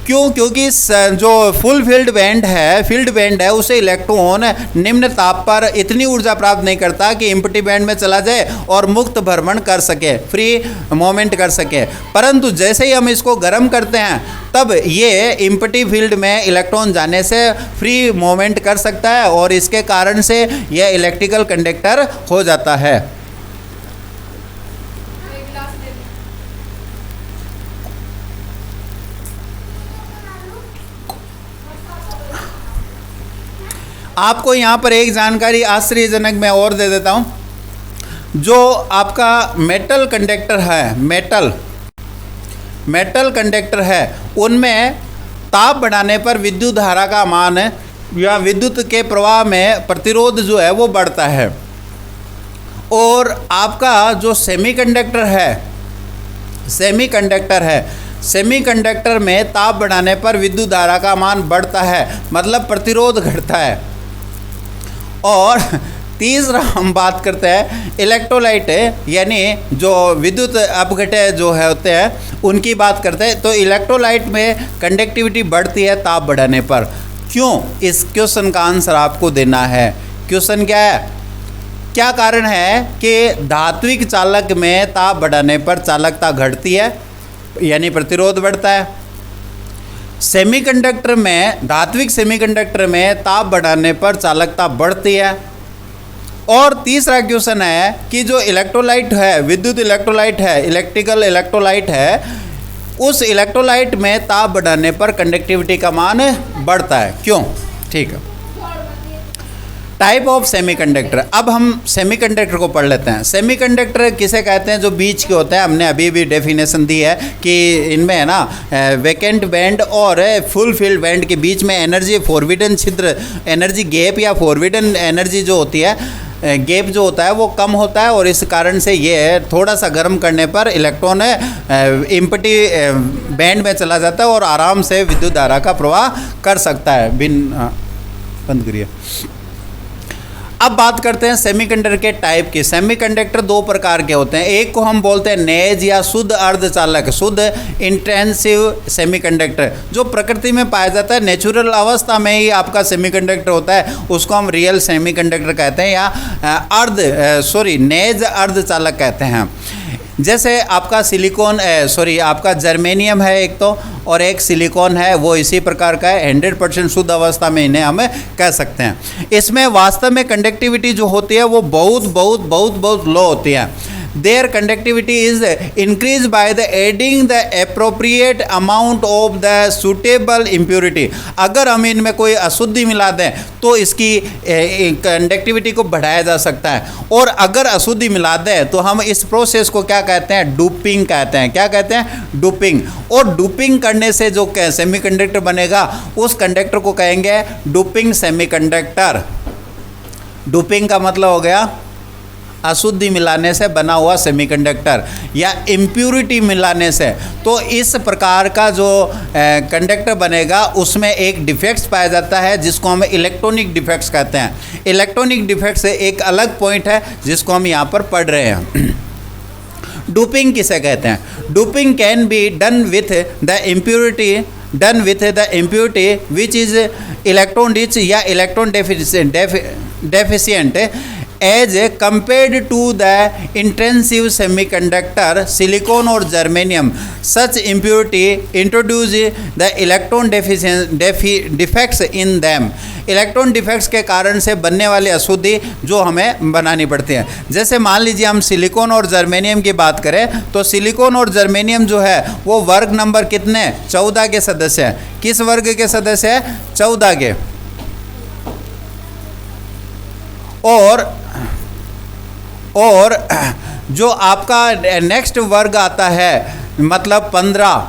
क्यों? क्योंकि जो फुल फील्ड बैंड है उसे इलेक्ट्रॉन निम्न ताप पर इतनी ऊर्जा प्राप्त नहीं करता कि एम्प्टी बैंड में चला जाए और मुक्त भ्रमण कर सके, फ्री मोमेंट कर सके। परंतु जैसे ही हम इसको गर्म करते हैं तब ये एम्प्टी फील्ड में इलेक्ट्रॉन जाने से फ्री मोमेंट कर सकता है और इसके कारण से यह इलेक्ट्रिकल कंडक्टर हो जाता है। आपको यहाँ पर एक जानकारी आश्चर्यजनक मैं और दे देता हूँ। जो आपका मेटल कंडक्टर है उनमें ताप बढ़ाने पर विद्युत धारा का मान या विद्युत के प्रवाह में प्रतिरोध जो है वो बढ़ता है। और आपका जो सेमीकंडक्टर में ताप बढ़ाने पर विद्युत धारा का मान बढ़ता है, मतलब प्रतिरोध घटता है। और तीसरा हम बात करते हैं इलेक्ट्रोलाइट, यानी जो विद्युत अपघटय जो है होते हैं उनकी बात करते हैं। तो इलेक्ट्रोलाइट में कंडक्टिविटी बढ़ती है ताप बढ़ाने पर। क्यों? इस क्वेश्चन का आंसर आपको देना है। क्वेश्चन क्या है, क्या कारण है कि धात्विक चालक में ताप बढ़ाने पर चालकता घटती है, यानी प्रतिरोध बढ़ता है। धात्विक सेमीकंडक्टर में ताप बढ़ाने पर चालकता बढ़ती है। और तीसरा क्वेश्चन है कि जो इलेक्ट्रोलाइट है, विद्युत इलेक्ट्रोलाइट है, इलेक्ट्रिकल इलेक्ट्रोलाइट है, उस इलेक्ट्रोलाइट में ताप बढ़ाने पर कंडक्टिविटी का मान बढ़ता है, क्यों? ठीक है। Type of semiconductor. अब हम सेमीकंडक्टर को पढ़ लेते हैं। सेमीकंडक्टर किसे कहते हैं? जो बीच के होते हैं। हमने अभी भी डेफिनेशन दी है कि इनमें है ना वैकेंट बैंड और फुल फील्ड बैंड के बीच में एनर्जी फॉरबिडन छिद्र, एनर्जी गैप या फॉरबिडन एनर्जी जो होती है, गैप जो होता है वो कम होता है, और इस कारण से ये थोड़ा सा गर्म करने पर इलेक्ट्रॉन इम्पटी बैंड में चला जाता है और आराम से विद्युत धारा का प्रवाह कर सकता है। बंद करिए। अब बात करते हैं सेमीकंडक्टर के टाइप की। सेमीकंडक्टर दो प्रकार के होते हैं। एक को हम बोलते हैं नेज या शुद्ध अर्धचालक, शुद्ध इंटेंसिव सेमीकंडक्टर, जो प्रकृति में पाया जाता है, नेचुरल अवस्था में ही आपका सेमीकंडक्टर होता है, उसको हम रियल सेमीकंडक्टर कहते हैं या नेज अर्धचालक कहते हैं। जैसे आपका सिलिकॉन आपका जर्मेनियम है एक तो, और एक सिलिकॉन है, वो इसी प्रकार का है, 100% शुद्ध अवस्था में इन्हें हम कह सकते हैं। इसमें वास्तव में कंडक्टिविटी जो होती है वो बहुत लो होती है। Their conductivity is increased by the adding the appropriate amount of the suitable impurity। अगर हम इनमें कोई अशुद्धि मिला दें तो इसकी कंडक्टिविटी को बढ़ाया जा सकता है, और अगर अशुद्धि मिला दें तो हम इस प्रोसेस को क्या कहते हैं? डूपिंग कहते हैं। क्या कहते हैं? डूपिंग। और डूपिंग करने से जो सेमीकंडक्टर बनेगा उस कंडक्टर को कहेंगे डूपिंग सेमीकंडक्टर। डूपिंग का मतलब हो गया अशुद्धि मिलाने से बना हुआ सेमीकंडक्टर या इम्प्यूरिटी मिलाने से। तो इस प्रकार का जो कंडक्टर बनेगा उसमें एक डिफेक्ट्स पाया जाता है जिसको हम इलेक्ट्रॉनिक डिफेक्ट्स कहते हैं। इलेक्ट्रॉनिक डिफेक्ट से एक अलग पॉइंट है जिसको हम यहाँ पर पढ़ रहे हैं। डूपिंग किसे कहते हैं? Doping can be done with the impurity which is electron rich या electron deficient as compared to the intensive semiconductor silicon or germanium. Such impurity introduce the electron defects in them. Electron defects के कारण से बनने वाली अशुद्धि जो हमें बनानी पड़ती है। जैसे मान लीजिए हम सिलिकॉन और जर्मेनियम की बात करें तो सिलिकॉन और जर्मेनियम जो है वो वर्ग नंबर कितने? 14 के सदस्य हैं। किस वर्ग के सदस्य हैं? 14 के। और जो आपका नेक्स्ट वर्ग आता है मतलब 15,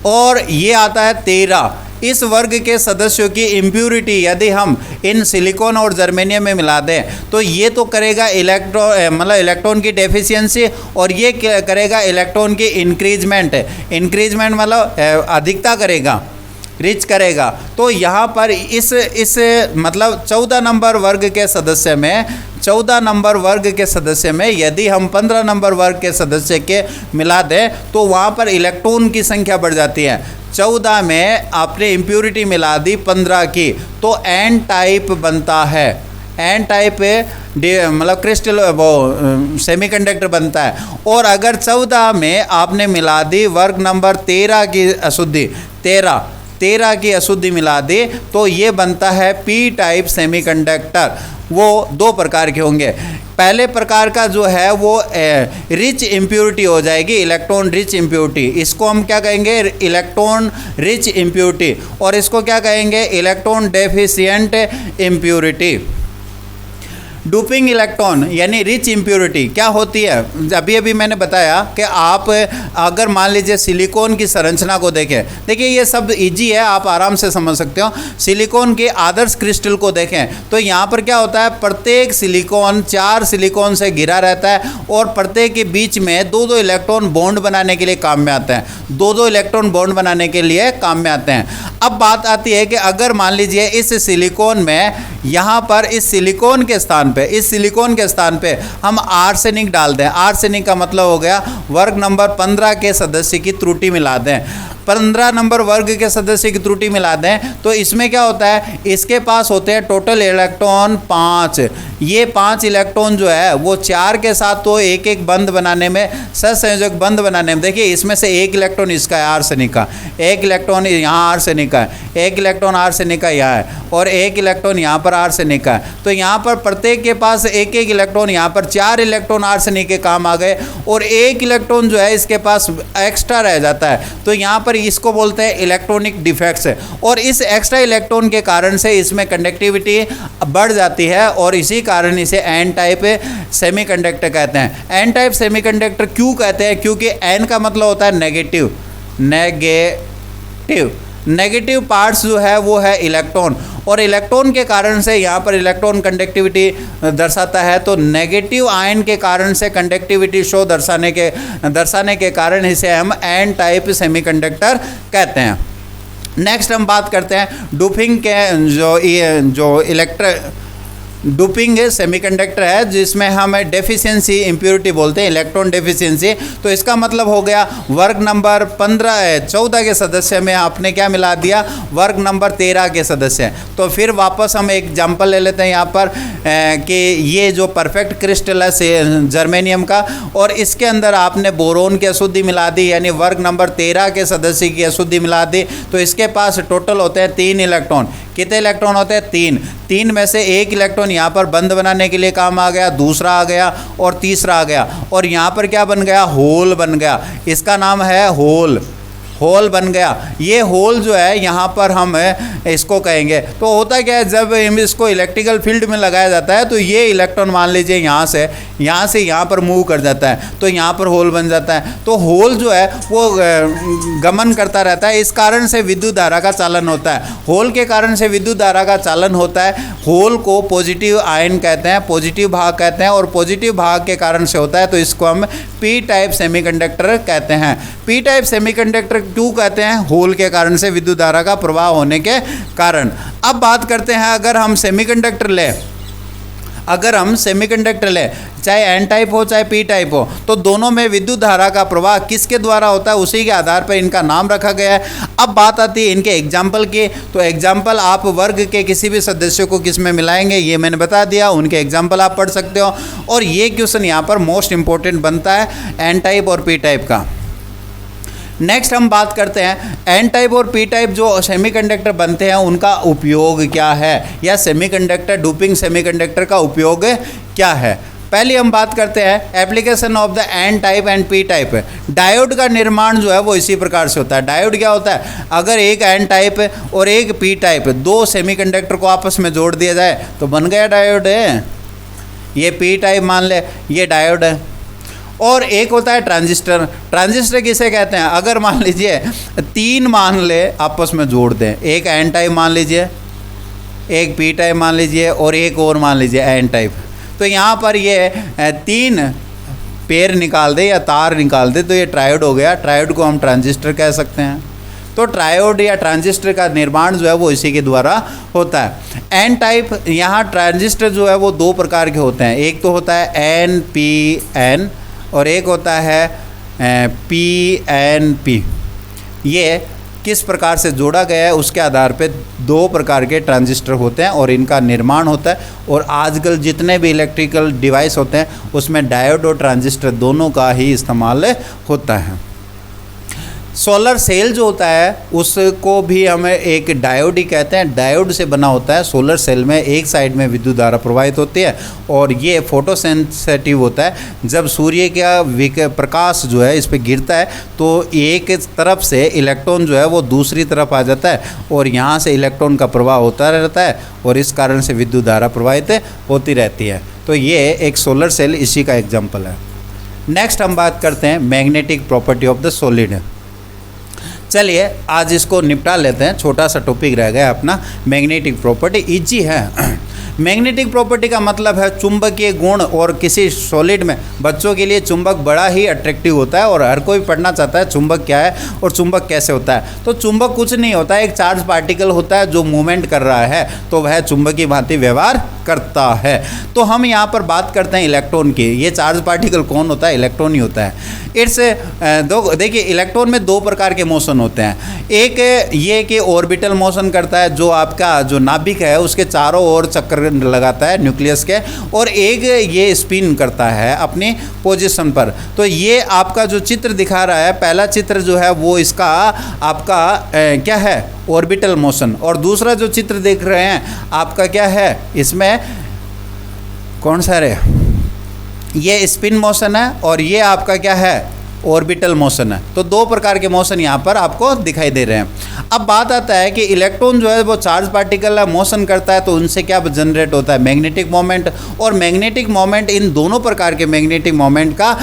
और ये आता है 13। इस वर्ग के सदस्यों की इम्प्यूरिटी यदि हम इन सिलिकॉन और जर्मेनियम में मिला दें तो ये तो करेगा इलेक्ट्रॉन की डेफिशिएंसी, और ये करेगा इलेक्ट्रॉन की इंक्रीजमेंट मतलब अधिकता करेगा, रिच करेगा। तो यहाँ पर इस मतलब 14 नंबर वर्ग के सदस्य में यदि हम 15 नंबर वर्ग के सदस्य के मिला दें तो वहाँ पर इलेक्ट्रॉन की संख्या बढ़ जाती है। 14 में आपने इम्प्यूरिटी मिला दी 15 की तो एन टाइप बनता है। एन टाइप मतलब क्रिस्टल सेमीकंडक्टर बनता है। और अगर 14 में आपने मिला दी वर्ग नंबर 13 की अशुद्धि, 13 की अशुद्धि मिला दे तो ये बनता है पी टाइप सेमीकंडक्टर। वो दो प्रकार के होंगे। पहले प्रकार का जो है वो रिच इम्प्यूरिटी हो जाएगी, इलेक्ट्रॉन रिच इम्प्यूरिटी। इसको हम क्या कहेंगे? Electron rich impurity. और इसको क्या कहेंगे? Electron deficient impurity. Drooping electron यानी रिच इम्प्यूरिटी क्या होती है? अभी मैंने बताया कि आप अगर मान लीजिए सिलिकॉन की संरचना को देखें, देखिए ये सब इजी है, आप आराम से समझ सकते हो। सिलिकॉन के आदर्श क्रिस्टल को देखें तो यहाँ पर क्या होता है? प्रत्येक सिलिकॉन 4 सिलिकॉन से घिरा रहता है और प्रत्येक के बीच में 2-2 इलेक्ट्रॉन बॉन्ड बनाने के लिए काम में आते हैं। 2-2 इलेक्ट्रॉन बॉन्ड बनाने के लिए काम में आते हैं। अब बात आती है कि अगर मान लीजिए इस सिलिकॉन में यहाँ पर इस सिलिकॉन के स्थान पे हम आर्सेनिक डाल दें। आर्सेनिक का मतलब हो गया वर्ग नंबर 15 के सदस्य की त्रुटि मिला दें। 15 नंबर वर्ग के सदस्य की त्रुटि मिला दें तो इसमें क्या होता है? इसके पास होते हैं टोटल इलेक्ट्रॉन 5, ये 5 इलेक्ट्रॉन जो है वो 4 के साथ तो एक एक बंध बनाने में, सहसंयोजक बंध बनाने में, देखिए इसमें से एक इलेक्ट्रॉन इसका है आर्सेनिक का, एक इलेक्ट्रॉन यहाँ आर्सेनिक का है, एक इलेक्ट्रॉन आर्सेनिक का यहाँ है और एक इलेक्ट्रॉन यहाँ पर आर्सेनिक का है। तो यहाँ पर प्रत्येक के पास एक एक इलेक्ट्रॉन, यहाँ पर 4 इलेक्ट्रॉन आर्सेनिक के काम आ गए और एक इलेक्ट्रॉन जो है इसके पास एक्स्ट्रा रह जाता है। तो यहाँ पर इसको बोलते हैं इलेक्ट्रॉनिक डिफेक्ट्स है और इस एक्स्ट्रा इलेक्ट्रॉन के कारण से इसमें कंडक्टिविटी बढ़ जाती है और इसी कारण इसे एन टाइप सेमीकंडक्टर कहते हैं। एन टाइप सेमीकंडक्टर क्यों कहते हैं? क्योंकि एन का मतलब होता है नेगेटिव, नेगेटिव पार्ट्स जो है वो है इलेक्ट्रॉन और इलेक्ट्रॉन के कारण से यहाँ पर इलेक्ट्रॉन कंडक्टिविटी दर्शाता है। तो नेगेटिव आयन के कारण से कंडक्टिविटी शो दर्शाने के कारण इसे हम एन टाइप सेमीकंडक्टर कहते हैं। नेक्स्ट हम बात करते हैं डोपिंग के जो डोपिंग सेमीकंडक्टर है जिसमें हम डेफिशिएंसी इम्प्योरिटी बोलते हैं, इलेक्ट्रॉन डेफिशिएंसी। तो इसका मतलब हो गया वर्ग नंबर 14 के सदस्य में आपने क्या मिला दिया, वर्ग नंबर 13 के सदस्य। तो फिर वापस हम एक एग्जाम्पल ले लेते हैं यहाँ पर कि ये जो परफेक्ट क्रिस्टल है जर्मेनियम का और इसके अंदर आपने बोरोन की अशुद्धि मिला दी, यानी वर्ग नंबर 13 के सदस्य की अशुद्धि मिला दी। तो इसके पास टोटल होते हैं 3 इलेक्ट्रॉन। कितने इलेक्ट्रॉन होते हैं? 3 में से एक इलेक्ट्रॉन यहाँ पर बंद बनाने के लिए काम आ गया, दूसरा आ गया और तीसरा आ गया और यहाँ पर क्या बन गया, होल बन गया। इसका नाम है होल बन गया। ये होल जो है यहाँ पर हम इसको कहेंगे। तो होता क्या है, जब इसको इलेक्ट्रिकल फील्ड में लगाया जाता है तो ये इलेक्ट्रॉन मान लीजिए यहाँ से यहाँ पर मूव कर जाता है तो यहाँ पर होल बन जाता है। तो होल जो है वो गमन करता रहता है, इस कारण से विद्युत धारा का चालन होता है। होल के कारण से विद्युत धारा का चालन होता है। होल को पॉजिटिव आयन कहते हैं, पॉजिटिव भाग कहते हैं और पॉजिटिव भाग के कारण से होता है तो इसको हम पी टाइप सेमीकंडक्टर कहते हैं। पी टाइप सेमीकंडक्टर क्यों कहते हैं? होल के कारण से विद्युत धारा का प्रवाह होने के कारण। अब बात करते हैं अगर हम सेमीकंडक्टर लें चाहे एन टाइप हो चाहे पी टाइप हो, तो दोनों में विद्युत धारा का प्रवाह किसके द्वारा होता है उसी के आधार पर इनका नाम रखा गया है। अब बात आती है इनके एग्जाम्पल की। तो एग्जाम्पल आप वर्ग के किसी भी सदस्यों को किस में मिलाएंगे ये मैंने बता दिया, उनके एग्जाम्पल आप पढ़ सकते हो और ये क्वेश्चन यहाँ पर मोस्ट इंपॉर्टेंट बनता है एन टाइप और पी टाइप का। नेक्स्ट हम बात करते हैं एन टाइप और पी टाइप जो सेमीकंडक्टर बनते हैं उनका उपयोग क्या है, या सेमीकंडक्टर डोपिंग सेमीकंडक्टर का उपयोग क्या है। पहले हम बात करते हैं application of the N type and P type. Diode का निर्माण जो है वो इसी प्रकार से होता है। डायोड क्या होता है, अगर एक एन टाइप और एक पी टाइप दो सेमीकंडक्टर को आपस में जोड़ दिया जाए तो बन गया डायोड है। ये पी टाइप मान ले, ये डायोड है। और एक होता है ट्रांजिस्टर। ट्रांजिस्टर किसे कहते हैं, अगर मान लीजिए 3 मान ले आपस में जोड़ दें, एक एन टाइप मान लीजिए, एक पी टाइप मान लीजिए और एक और मान लीजिए एन टाइप, तो यहाँ पर ये 3 पेयर निकाल दे या तार निकाल दे तो ये ट्रायोड हो गया। ट्रायोड को हम ट्रांजिस्टर कह सकते हैं। तो ट्रायोड या ट्रांजिस्टर का निर्माण जो है वो इसी के द्वारा होता है। एन टाइप, यहाँ ट्रांजिस्टर जो है वो 2 प्रकार के होते हैं। एक तो होता है एन पी एन और एक होता है पी एन पी। ये किस प्रकार से जोड़ा गया है उसके आधार पे 2 प्रकार के ट्रांजिस्टर होते हैं और इनका निर्माण होता है। और आजकल जितने भी इलेक्ट्रिकल डिवाइस होते हैं उसमें डायोड और ट्रांजिस्टर दोनों का ही इस्तेमाल होता है। सोलर सेल जो होता है उसको भी हमें एक डायोड ही कहते हैं। डायोड से बना होता है। सोलर सेल में एक साइड में विद्युत धारा प्रवाहित होती है और ये फोटोसेंसिटिव होता है। जब सूर्य का प्रकाश जो है इस पर गिरता है तो एक तरफ से इलेक्ट्रॉन जो है वो दूसरी तरफ आ जाता है और यहाँ से इलेक्ट्रॉन का प्रवाह होता रहता है और इस कारण से विद्युत धारा प्रवाहित होती रहती है। तो ये एक सोलर सेल इसी का एग्जाम्पल है। नेक्स्ट हम बात करते हैं magnetic property of the solid. चलिए आज इसको निपटा लेते हैं, छोटा सा टॉपिक रह गया अपना। मैग्नेटिक प्रॉपर्टी इजी है। मैग्नेटिक प्रॉपर्टी का मतलब है चुंबकीय गुण। और किसी सॉलिड में बच्चों के लिए चुंबक बड़ा ही अट्रैक्टिव होता है और हर कोई पढ़ना चाहता है चुंबक क्या है और चुंबक कैसे होता है। तो चुंबक कुछ नहीं होता है, एक चार्ज पार्टिकल होता है जो मूवमेंट कर रहा है तो वह चुंबक की भांति व्यवहार करता है। तो हम यहाँ पर बात करते हैं इलेक्ट्रॉन की। ये चार्ज पार्टिकल कौन होता है? इलेक्ट्रॉन ही होता है। इट्स दो, देखिए इलेक्ट्रॉन में दो प्रकार के मोशन होते हैं। एक ये कि ऑर्बिटल मोशन करता है, जो आपका जो नाभिक है उसके चारों ओर चक्कर लगाता है न्यूक्लियस के, और एक ये स्पिन करता है अपनी पोजीशन पर। तो ये आपका जो चित्र दिखा रहा है, पहला चित्र जो है वो इसका आपका क्या है? Orbital motion. और दूसरा जो चित्र देख रहे हैं आपका क्या है? इसमें कौन सा है? ये स्पिन मोशन है और ये आपका क्या है? ऑर्बिटल मोशन है। तो दो प्रकार के मोशन यहाँ पर आपको दिखाई दे रहे हैं। अब बात आता है कि इलेक्ट्रॉन जो है वो चार्ज पार्टिकल मोशन करता है, तो उनसे क्या जनरेट होता है? Magnetic moment. और मैग्नेटिक मोमेंट, इन दोनों प्रकार के मैग्नेटिक मोमेंट का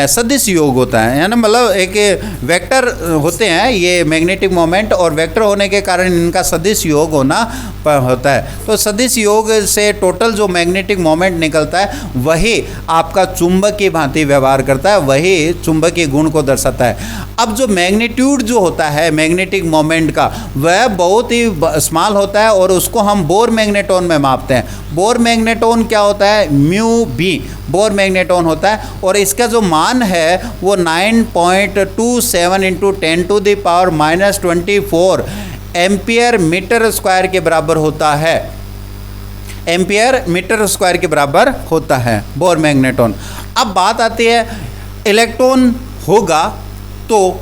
सदिश योग होता है, यानी मतलब एक वेक्टर होते हैं ये मैग्नेटिक मोमेंट, और वेक्टर होने के कारण इनका सदिश योग होना होता है। तो सदिश योग से टोटल जो मैग्नेटिक मोमेंट निकलता है वही आपका चुंबक की भांति व्यवहार करता है, वही चुंबकीय गुण को दर्शाता है। अब जो मैग्नीट्यूड जो होता है मैग्नेटिक मोमेंट का, वह बहुत ही स्मॉल होता है और उसको हम बोर मैग्नेटोन में मापते हैं। बोर मैग्नेटोन क्या होता है? म्यू बी बोर मैग्नेटोन होता है, और इसका जो मान है वो 9.27 इंटू 10⁻⁻24 एम्पियर मीटर स्क्वायर के बराबर होता है। एम्पियर मीटर स्क्वायर के बराबर होता है बोर मैग्नेटोन। अब बात आती है इलेक्ट्रॉन होगा तो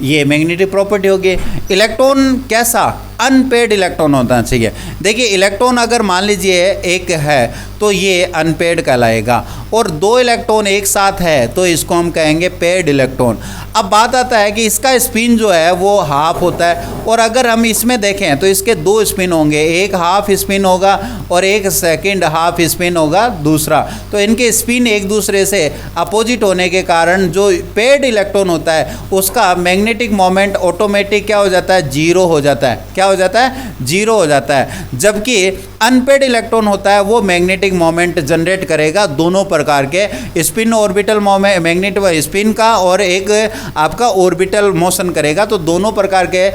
ये मैग्नेटिक प्रॉपर्टी होगी। इलेक्ट्रॉन कैसा? अनपेड इलेक्ट्रॉन होना चाहिए। देखिए इलेक्ट्रॉन अगर मान लीजिए एक है तो ये अनपेड कहलाएगा, और दो इलेक्ट्रॉन एक साथ है तो इसको हम कहेंगे पेड इलेक्ट्रॉन। अब बात आता है कि इसका स्पिन जो है वो हाफ होता है, और अगर हम इसमें देखें तो इसके दो स्पिन होंगे, एक हाफ स्पिन होगा और एक सेकंड हाफ स्पिन होगा दूसरा। तो इनके स्पिन एक दूसरे से अपोजिट होने के कारण जो पेड इलेक्ट्रॉन होता है उसका मैग्नेटिक मोमेंट ऑटोमेटिक क्या हो जाता है? जीरो हो जाता है। क्या हो जाता है? जीरो हो जाता है। जबकि अनपेड इलेक्ट्रॉन होता है वो मैग्नेटिक मोमेंट जनरेट करेगा दोनों प्रकार के, स्पिन ऑर्बिटल मैग्नेटिक स्पिन का और एक आपका ऑर्बिटल मोशन करेगा। तो दोनों प्रकार के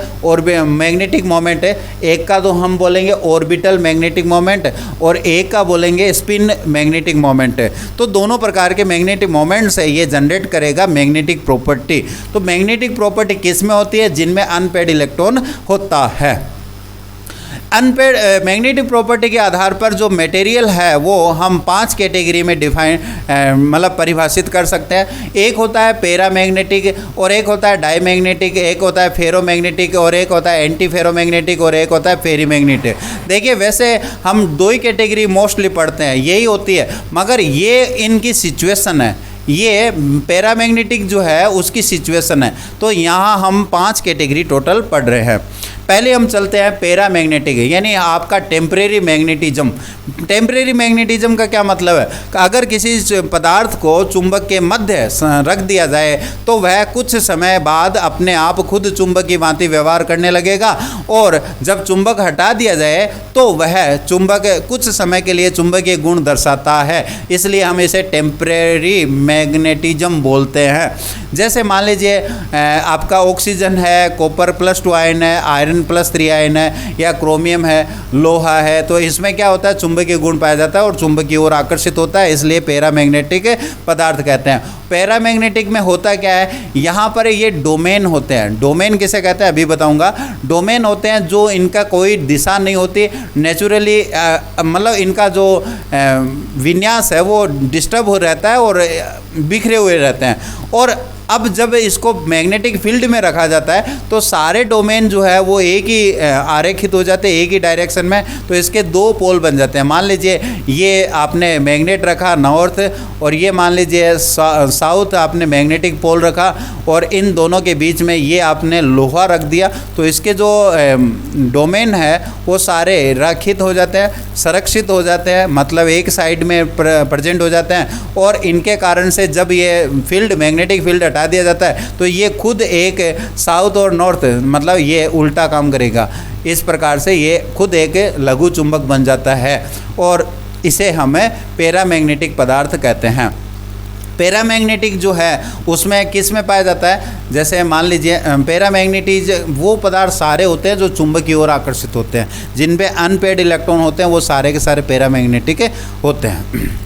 मैग्नेटिक मोमेंट है, एक का तो हम बोलेंगे ऑर्बिटल मैग्नेटिक मोमेंट और एक का बोलेंगे स्पिन मैग्नेटिक मोमेंट। तो दोनों प्रकार के मैग्नेटिक मोमेंट से ये जनरेट करेगा मैग्नेटिक प्रॉपर्टी। तो मैग्नेटिक प्रॉपर्टी किस में होती है? जिनमें अनपेड इलेक्ट्रॉन होता है। अनपेड मैग्नेटिक प्रॉपर्टी के आधार पर जो मटेरियल है वो हम 5 कैटेगरी में डिफाइन मतलब परिभाषित कर सकते हैं। एक होता है पैरामैग्नेटिक, और एक होता है डाईमैग्नेटिक, एक होता है फेरोमैग्नेटिक, और एक होता है एंटी फेरोमैग्नेटिक, और एक होता है फेरीमैग्नेटिक। देखिए वैसे हम दो ही कैटेगरी मोस्टली पढ़ते हैं, यही होती है, मगर ये इनकी सिचुएशन है। ये पैरामैग्नेटिक जो है उसकी सिचुएशन है। तो यहाँ हम 5 कैटेगरी टोटल पढ़ रहे हैं। पहले हम चलते हैं पैरामैग्नेटिक, यानी आपका टेम्परेरी मैग्नेटिज्म। टेम्परेरी मैग्नेटिज्म का क्या मतलब है? अगर किसी पदार्थ को चुंबक के मध्य रख दिया जाए तो वह कुछ समय बाद अपने आप खुद चुंबक की भांति व्यवहार करने लगेगा, और जब चुंबक हटा दिया जाए तो वह चुंबक कुछ समय के लिए चुंबकीय गुण दर्शाता है, इसलिए हम इसे टेम्परेरी मैग्नेटिज्म बोलते हैं। जैसे मान लीजिए आपका ऑक्सीजन है, कॉपर +2 आयन है, आयरन +3 आयन है, या क्रोमियम है, लोहा है, तो इसमें क्या होता है? चुंबकीय गुण पाया जाता है और चुंबक की ओर आकर्षित होता है, इसलिए पैरामैग्नेटिक पदार्थ कहते हैं। पैरामैग्नेटिक में होता क्या है? यहाँ पर ये डोमेन होते हैं। डोमेन किसे कहते हैं अभी बताऊंगा। डोमेन होते हैं जो इनका कोई दिशा नहीं होती, नेचुरली मतलब इनका जो विन्यास है वो डिस्टर्ब हो रहता है और बिखरे हुए रहते हैं। और अब जब इसको मैग्नेटिक फील्ड में रखा जाता है तो सारे डोमेन जो है वो एक ही आरेखित हो जाते हैं, एक ही डायरेक्शन में, तो इसके दो पोल बन जाते हैं। मान लीजिए ये आपने मैग्नेट रखा नॉर्थ, और ये मान लीजिए साउथ आपने मैग्नेटिक पोल रखा, और इन दोनों के बीच में ये आपने लोहा रख दिया, तो इसके जो डोमेन है वो सारे रक्षित हो जाते हैं, संरक्षित हो जाते हैं, मतलब एक साइड में प्रेजेंट हो जाते हैं। और इनके कारण से जब ये फील्ड मैग्नेटिक फील्ड हटा दिया जाता है तो ये खुद एक साउथ और नॉर्थ मतलब ये उल्टा काम करेगा। इस प्रकार से ये खुद एक लघु चुंबक बन जाता है, और इसे हमें पैरामैग्नेटिक पदार्थ कहते हैं। पैरामैग्नेटिक जो है उसमें किस में पाया जाता है, जैसे मान लीजिए पैरामैग्नेटिज वो पदार्थ सारे होते हैं जो चुंबक की ओर आकर्षित होते हैं, जिन पे अनपेड इलेक्ट्रॉन होते हैं वो सारे के सारे पैरामैग्नेटिक होते हैं।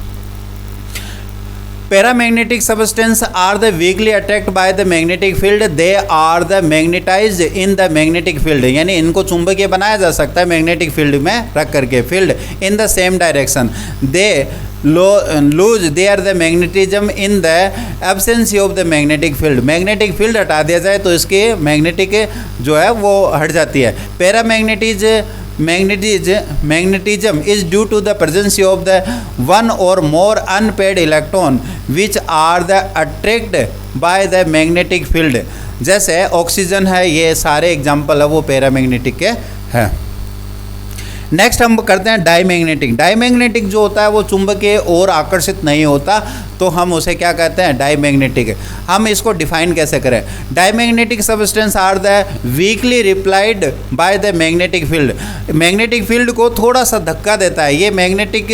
Paramagnetic substance are the weakly attract by the magnetic field, they are the magnetized in the magnetic field, यानी इनको चुंबकीय बनाया जा सकता है मैग्नेटिक फील्ड में रख करके, field in the same direction, they lose their the magnetism in the absence of the magnetic field, magnetic field हटा दिया जाए तो इसकी मैग्नेटिक जो है वो हट जाती है। Magnetism is due to the presence of the one or more unpaired electron which are the attracted by the magnetic field। जैसे ऑक्सीजन है, ये सारे एग्जाम्पल है वो पैरामैग्नेटिक के हैं। नेक्स्ट हम करते हैं डाईमैग्नेटिक। डाईमैग्नेटिक जो होता है वो चुंबक की ओर आकर्षित नहीं होता, तो हम उसे क्या कहते हैं, डाईमैग्नेटिक। हम इसको डिफाइन कैसे करें, diamagnetic substance are the weakly repelled by the magnetic field, magnetic field को थोड़ा सा धक्का देता है, ये मैग्नेटिक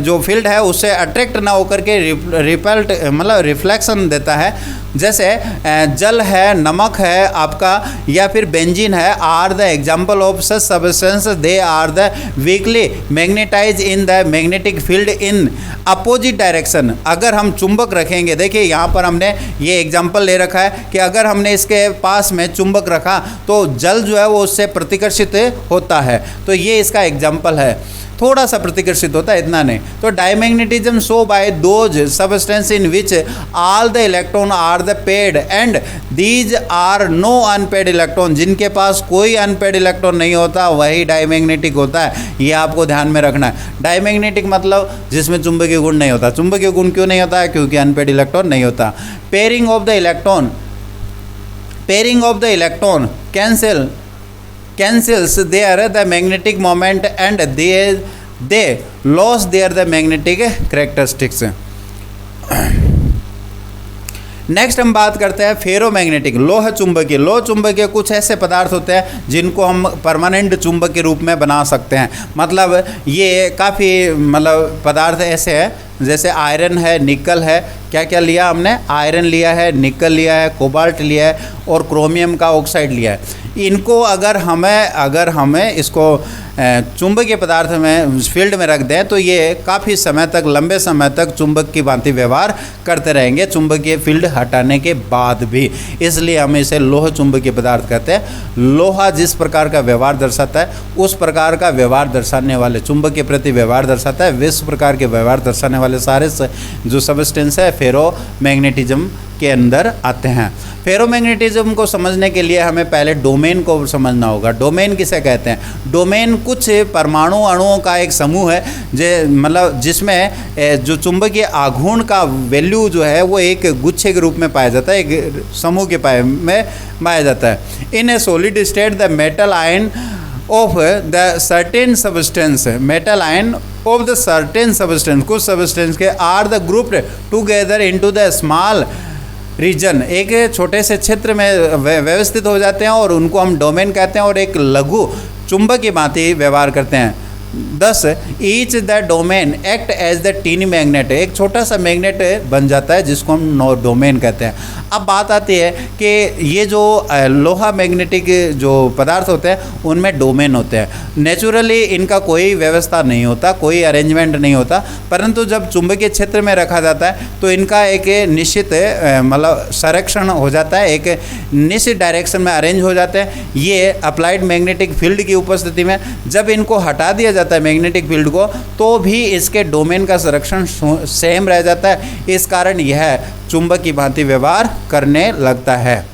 जो फील्ड है उससे अट्रैक्ट ना होकर के रिपल्ट मतलब रिफ्लेक्शन देता है। जैसे जल है, नमक है आपका, या फिर बेंजीन है, are the example of such substance, they are the weakly magnetize in the magnetic field in opposite direction. अगर हम चुंबक रखेंगे, देखिए यहाँ पर हमने ये एग्जाम्पल ले रखा है कि अगर हमने इसके पास में चुंबक रखा तो जल जो है वो उससे प्रतिकर्षित होता है, तो ये इसका एग्जाम्पल है, थोड़ा सा प्रतिकर्षित होता है, इतना नहीं। तो diamagnetism show by those substance in which all the electron are the paired and these are no unpaired electron, जिनके पास कोई अनपेड इलेक्ट्रॉन नहीं होता वही डाईमैग्नेटिक होता है, ये आपको ध्यान में रखना है। डाईमैग्नेटिक मतलब जिसमें चुंबकीय गुण नहीं होता। चुंबकीय गुण क्यों नहीं होता है, क्योंकि अनपेड इलेक्ट्रॉन नहीं होता। Pairing of the electron cancels their the magnetic moment and they lose their the magnetic characteristics। Next हम बात करते हैं फेरोमैग्नेटिक, लोह चुंबकीय। लोह चुंबकीय कुछ ऐसे पदार्थ होते हैं जिनको हम परमानेंट चुंबक के रूप में बना सकते हैं, मतलब ये काफ़ी मतलब पदार्थ ऐसे हैं, जैसे आयरन है, निकल है, क्या क्या लिया हमने, आयरन लिया है, निकल लिया है, कोबाल्ट लिया है और क्रोमियम का ऑक्साइड लिया है। इनको अगर हमें इसको चुंबकीय पदार्थ में फील्ड में रख दें तो ये काफ़ी समय तक, लंबे समय तक चुंबक की भांति व्यवहार करते रहेंगे चुंबकीय फील्ड हटाने के बाद भी, इसलिए हम इसे लोह चुंबकीय पदार्थ कहते हैं। लोहा जिस प्रकार का व्यवहार दर्शाता है उस प्रकार का व्यवहार दर्शाने वाले, चुंबक के प्रति व्यवहार दर्शाता है, विश्व प्रकार के व्यवहार दर्शाने वाले सारे जो सबस्टेंस है फेरोमैग्नेटिज्म के अंदर आते हैं। फेरोमैग्नेटिज्म को समझने के लिए हमें पहले डोमेन को समझना होगा। डोमेन किसे कहते हैं, डोमेन कुछ परमाणु अणुओं का एक समूह है मतलब जिसमें जो चुंबकीय आघूर्ण का वैल्यू जो है वो एक गुच्छे के रूप में पाया जाता है, एक समूह के में पाया जाता है। In a solid state the metal ion of the certain substance, metal ion of the certain substance, कुछ सबस्टेंस के are the grouped together into the small region, एक छोटे से क्षेत्र में व्यवस्थित हो जाते हैं और उनको हम डोमेन कहते हैं और एक लघु चुंबक की भांति व्यवहार करते हैं। Thus each the domain act as the tiny magnet, एक छोटा सा मैग्नेट बन जाता है जिसको हम डोमेन कहते हैं। अब बात आती है कि ये जो लोहा मैग्नेटिक जो पदार्थ होते हैं उनमें डोमेन होते हैं। नेचुरली इनका कोई व्यवस्था नहीं होता, कोई अरेंजमेंट नहीं होता, परंतु जब चुंबकीय क्षेत्र में रखा जाता है तो इनका एक निश्चित मतलब संरक्षण हो जाता है, एक निश्चित डायरेक्शन में अरेंज हो जाते हैं। ये अप्लाइड मैग्नेटिक फील्ड की उपस्थिति में जब इनको हटा दिया जाता है मैग्नेटिक फील्ड को, तो भी इसके डोमेन का संरक्षण सेम रह जाता है, इस कारण यह चुंबक की भांति व्यवहार करने लगता है।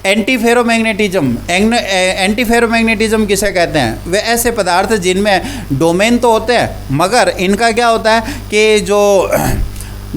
एंटीफेरोमैग्नेटिज्म, एंटीफेरोमैग्नेटिज्म किसे कहते हैं, वे ऐसे पदार्थ जिनमें डोमेन तो होते हैं मगर इनका क्या होता है कि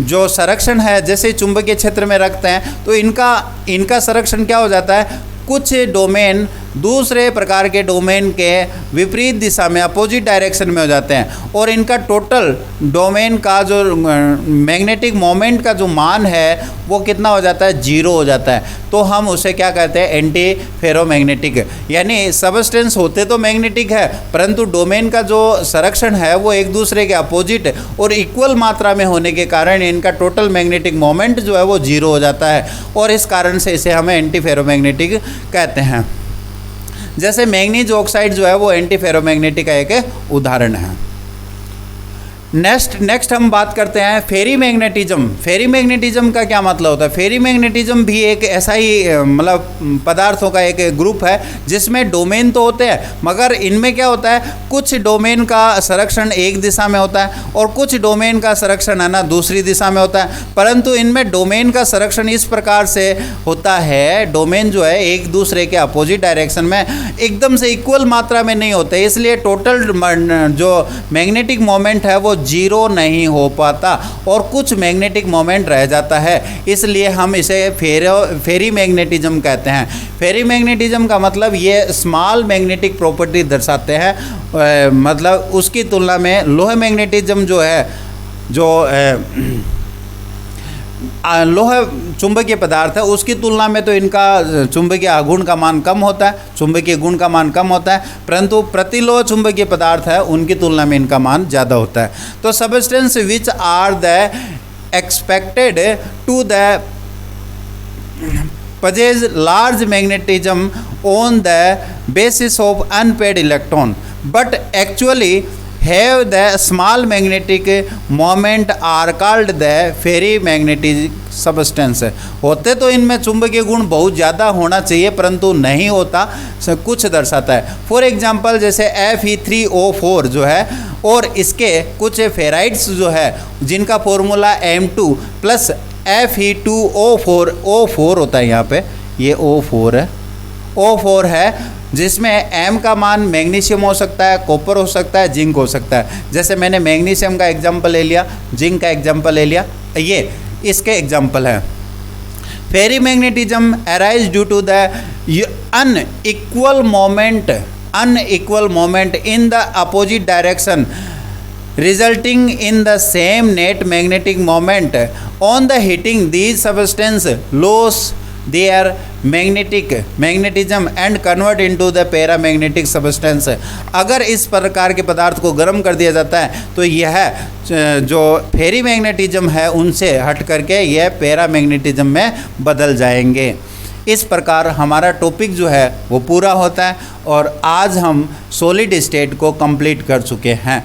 जो संरक्षण है, जैसे चुंबकीय क्षेत्र में रखते हैं तो इनका संरक्षण क्या हो जाता है, कुछ डोमेन दूसरे प्रकार के डोमेन के विपरीत दिशा में अपोजिट डायरेक्शन में हो जाते हैं और इनका टोटल डोमेन का जो मैग्नेटिक मोमेंट का जो मान है वो कितना हो जाता है, 0 हो जाता है। तो हम उसे क्या कहते हैं, एंटी फेरोमैग्नेटिक। यानी सबस्टेंस होते तो मैग्नेटिक है परंतु डोमेन का जो संरक्षण है वो एक दूसरे के अपोजिट और इक्वल मात्रा में होने के कारण इनका टोटल मैग्नेटिक मोमेंट जो है वो 0 हो जाता है और इस कारण से इसे हमें एंटी फेरोमैग्नेटिक कहते हैं। जैसे मैंगनीज ऑक्साइड जो है वो एंटी फेरोमैग्नेटिक का एक उदाहरण है। नेक्स्ट हम बात करते हैं फेरी मैग्नेटिज्म। फेरी मैग्नेटिज्म का क्या मतलब होता है? फेरी मैग्नेटिज्म भी एक ऐसा ही मतलब पदार्थों का एक ग्रुप है जिसमें डोमेन तो होते हैं मगर इनमें क्या होता है, कुछ डोमेन का संरक्षण एक दिशा में होता है और कुछ डोमेन का संरक्षण है ना दूसरी दिशा में होता है। परंतु इनमें डोमेन का संरक्षण इस प्रकार से होता है, डोमेन जो है एक दूसरे के अपोजिट डायरेक्शन में एकदम से इक्वल मात्रा में नहीं होते, इसलिए टोटल जो मैग्नेटिक मोमेंट है वो 0 नहीं हो पाता और कुछ मैग्नेटिक मोमेंट रह जाता है, इसलिए हम इसे फेरी मैग्नेटिज्म कहते हैं। फेरी मैग्नेटिज्म का मतलब ये स्मॉल मैग्नेटिक प्रॉपर्टी दर्शाते हैं, मतलब उसकी तुलना में लोहे मैग्नेटिज्म जो है, जो लोहा चुंबकीय पदार्थ है उसकी तुलना में तो इनका चुंबकीय आघूर्ण का मान कम होता है, चुंबकीय गुण का मान कम होता है, परंतु प्रतिलोह चुंबकीय पदार्थ है उनकी तुलना में इनका मान ज़्यादा होता है। तो substance which are the expected to the possess large magnetism on the basis of unpaired electron but actually have the small magnetic moment are called the ferrimagnetic substance। होते तो इनमें चुंबकीय गुण बहुत ज़्यादा होना चाहिए परंतु नहीं होता, कुछ दर्शाता है। फॉर एग्जांपल जैसे Fe3O4 जो है और इसके कुछ फेराइड्स जो है जिनका formula M2 plus Fe2O4 O4 होता है, यहाँ पे ये O4 है, O4 है जिसमें M का मान मैग्नीशियम हो सकता है, कॉपर हो सकता है, जिंक हो सकता है। जैसे मैंने मैग्नीशियम का एग्जांपल ले लिया, जिंक का एग्जांपल ले लिया, ये इसके एग्जांपल है। Ferrimagnetism arise due to the unequal moment in the opposite direction resulting in the same net magnetic moment on the hitting these substance lose their magnetism and convert into the paramagnetic substance। अगर इस प्रकार के पदार्थ को गर्म कर दिया जाता है तो यह जो फेरी मैग्नेटिज्म है उनसे हट करके यह पैरामैग्नेटिज्म में बदल जाएंगे। इस प्रकार हमारा टॉपिक जो है वो पूरा होता है और आज हम सॉलिड स्टेट को कंप्लीट कर चुके हैं।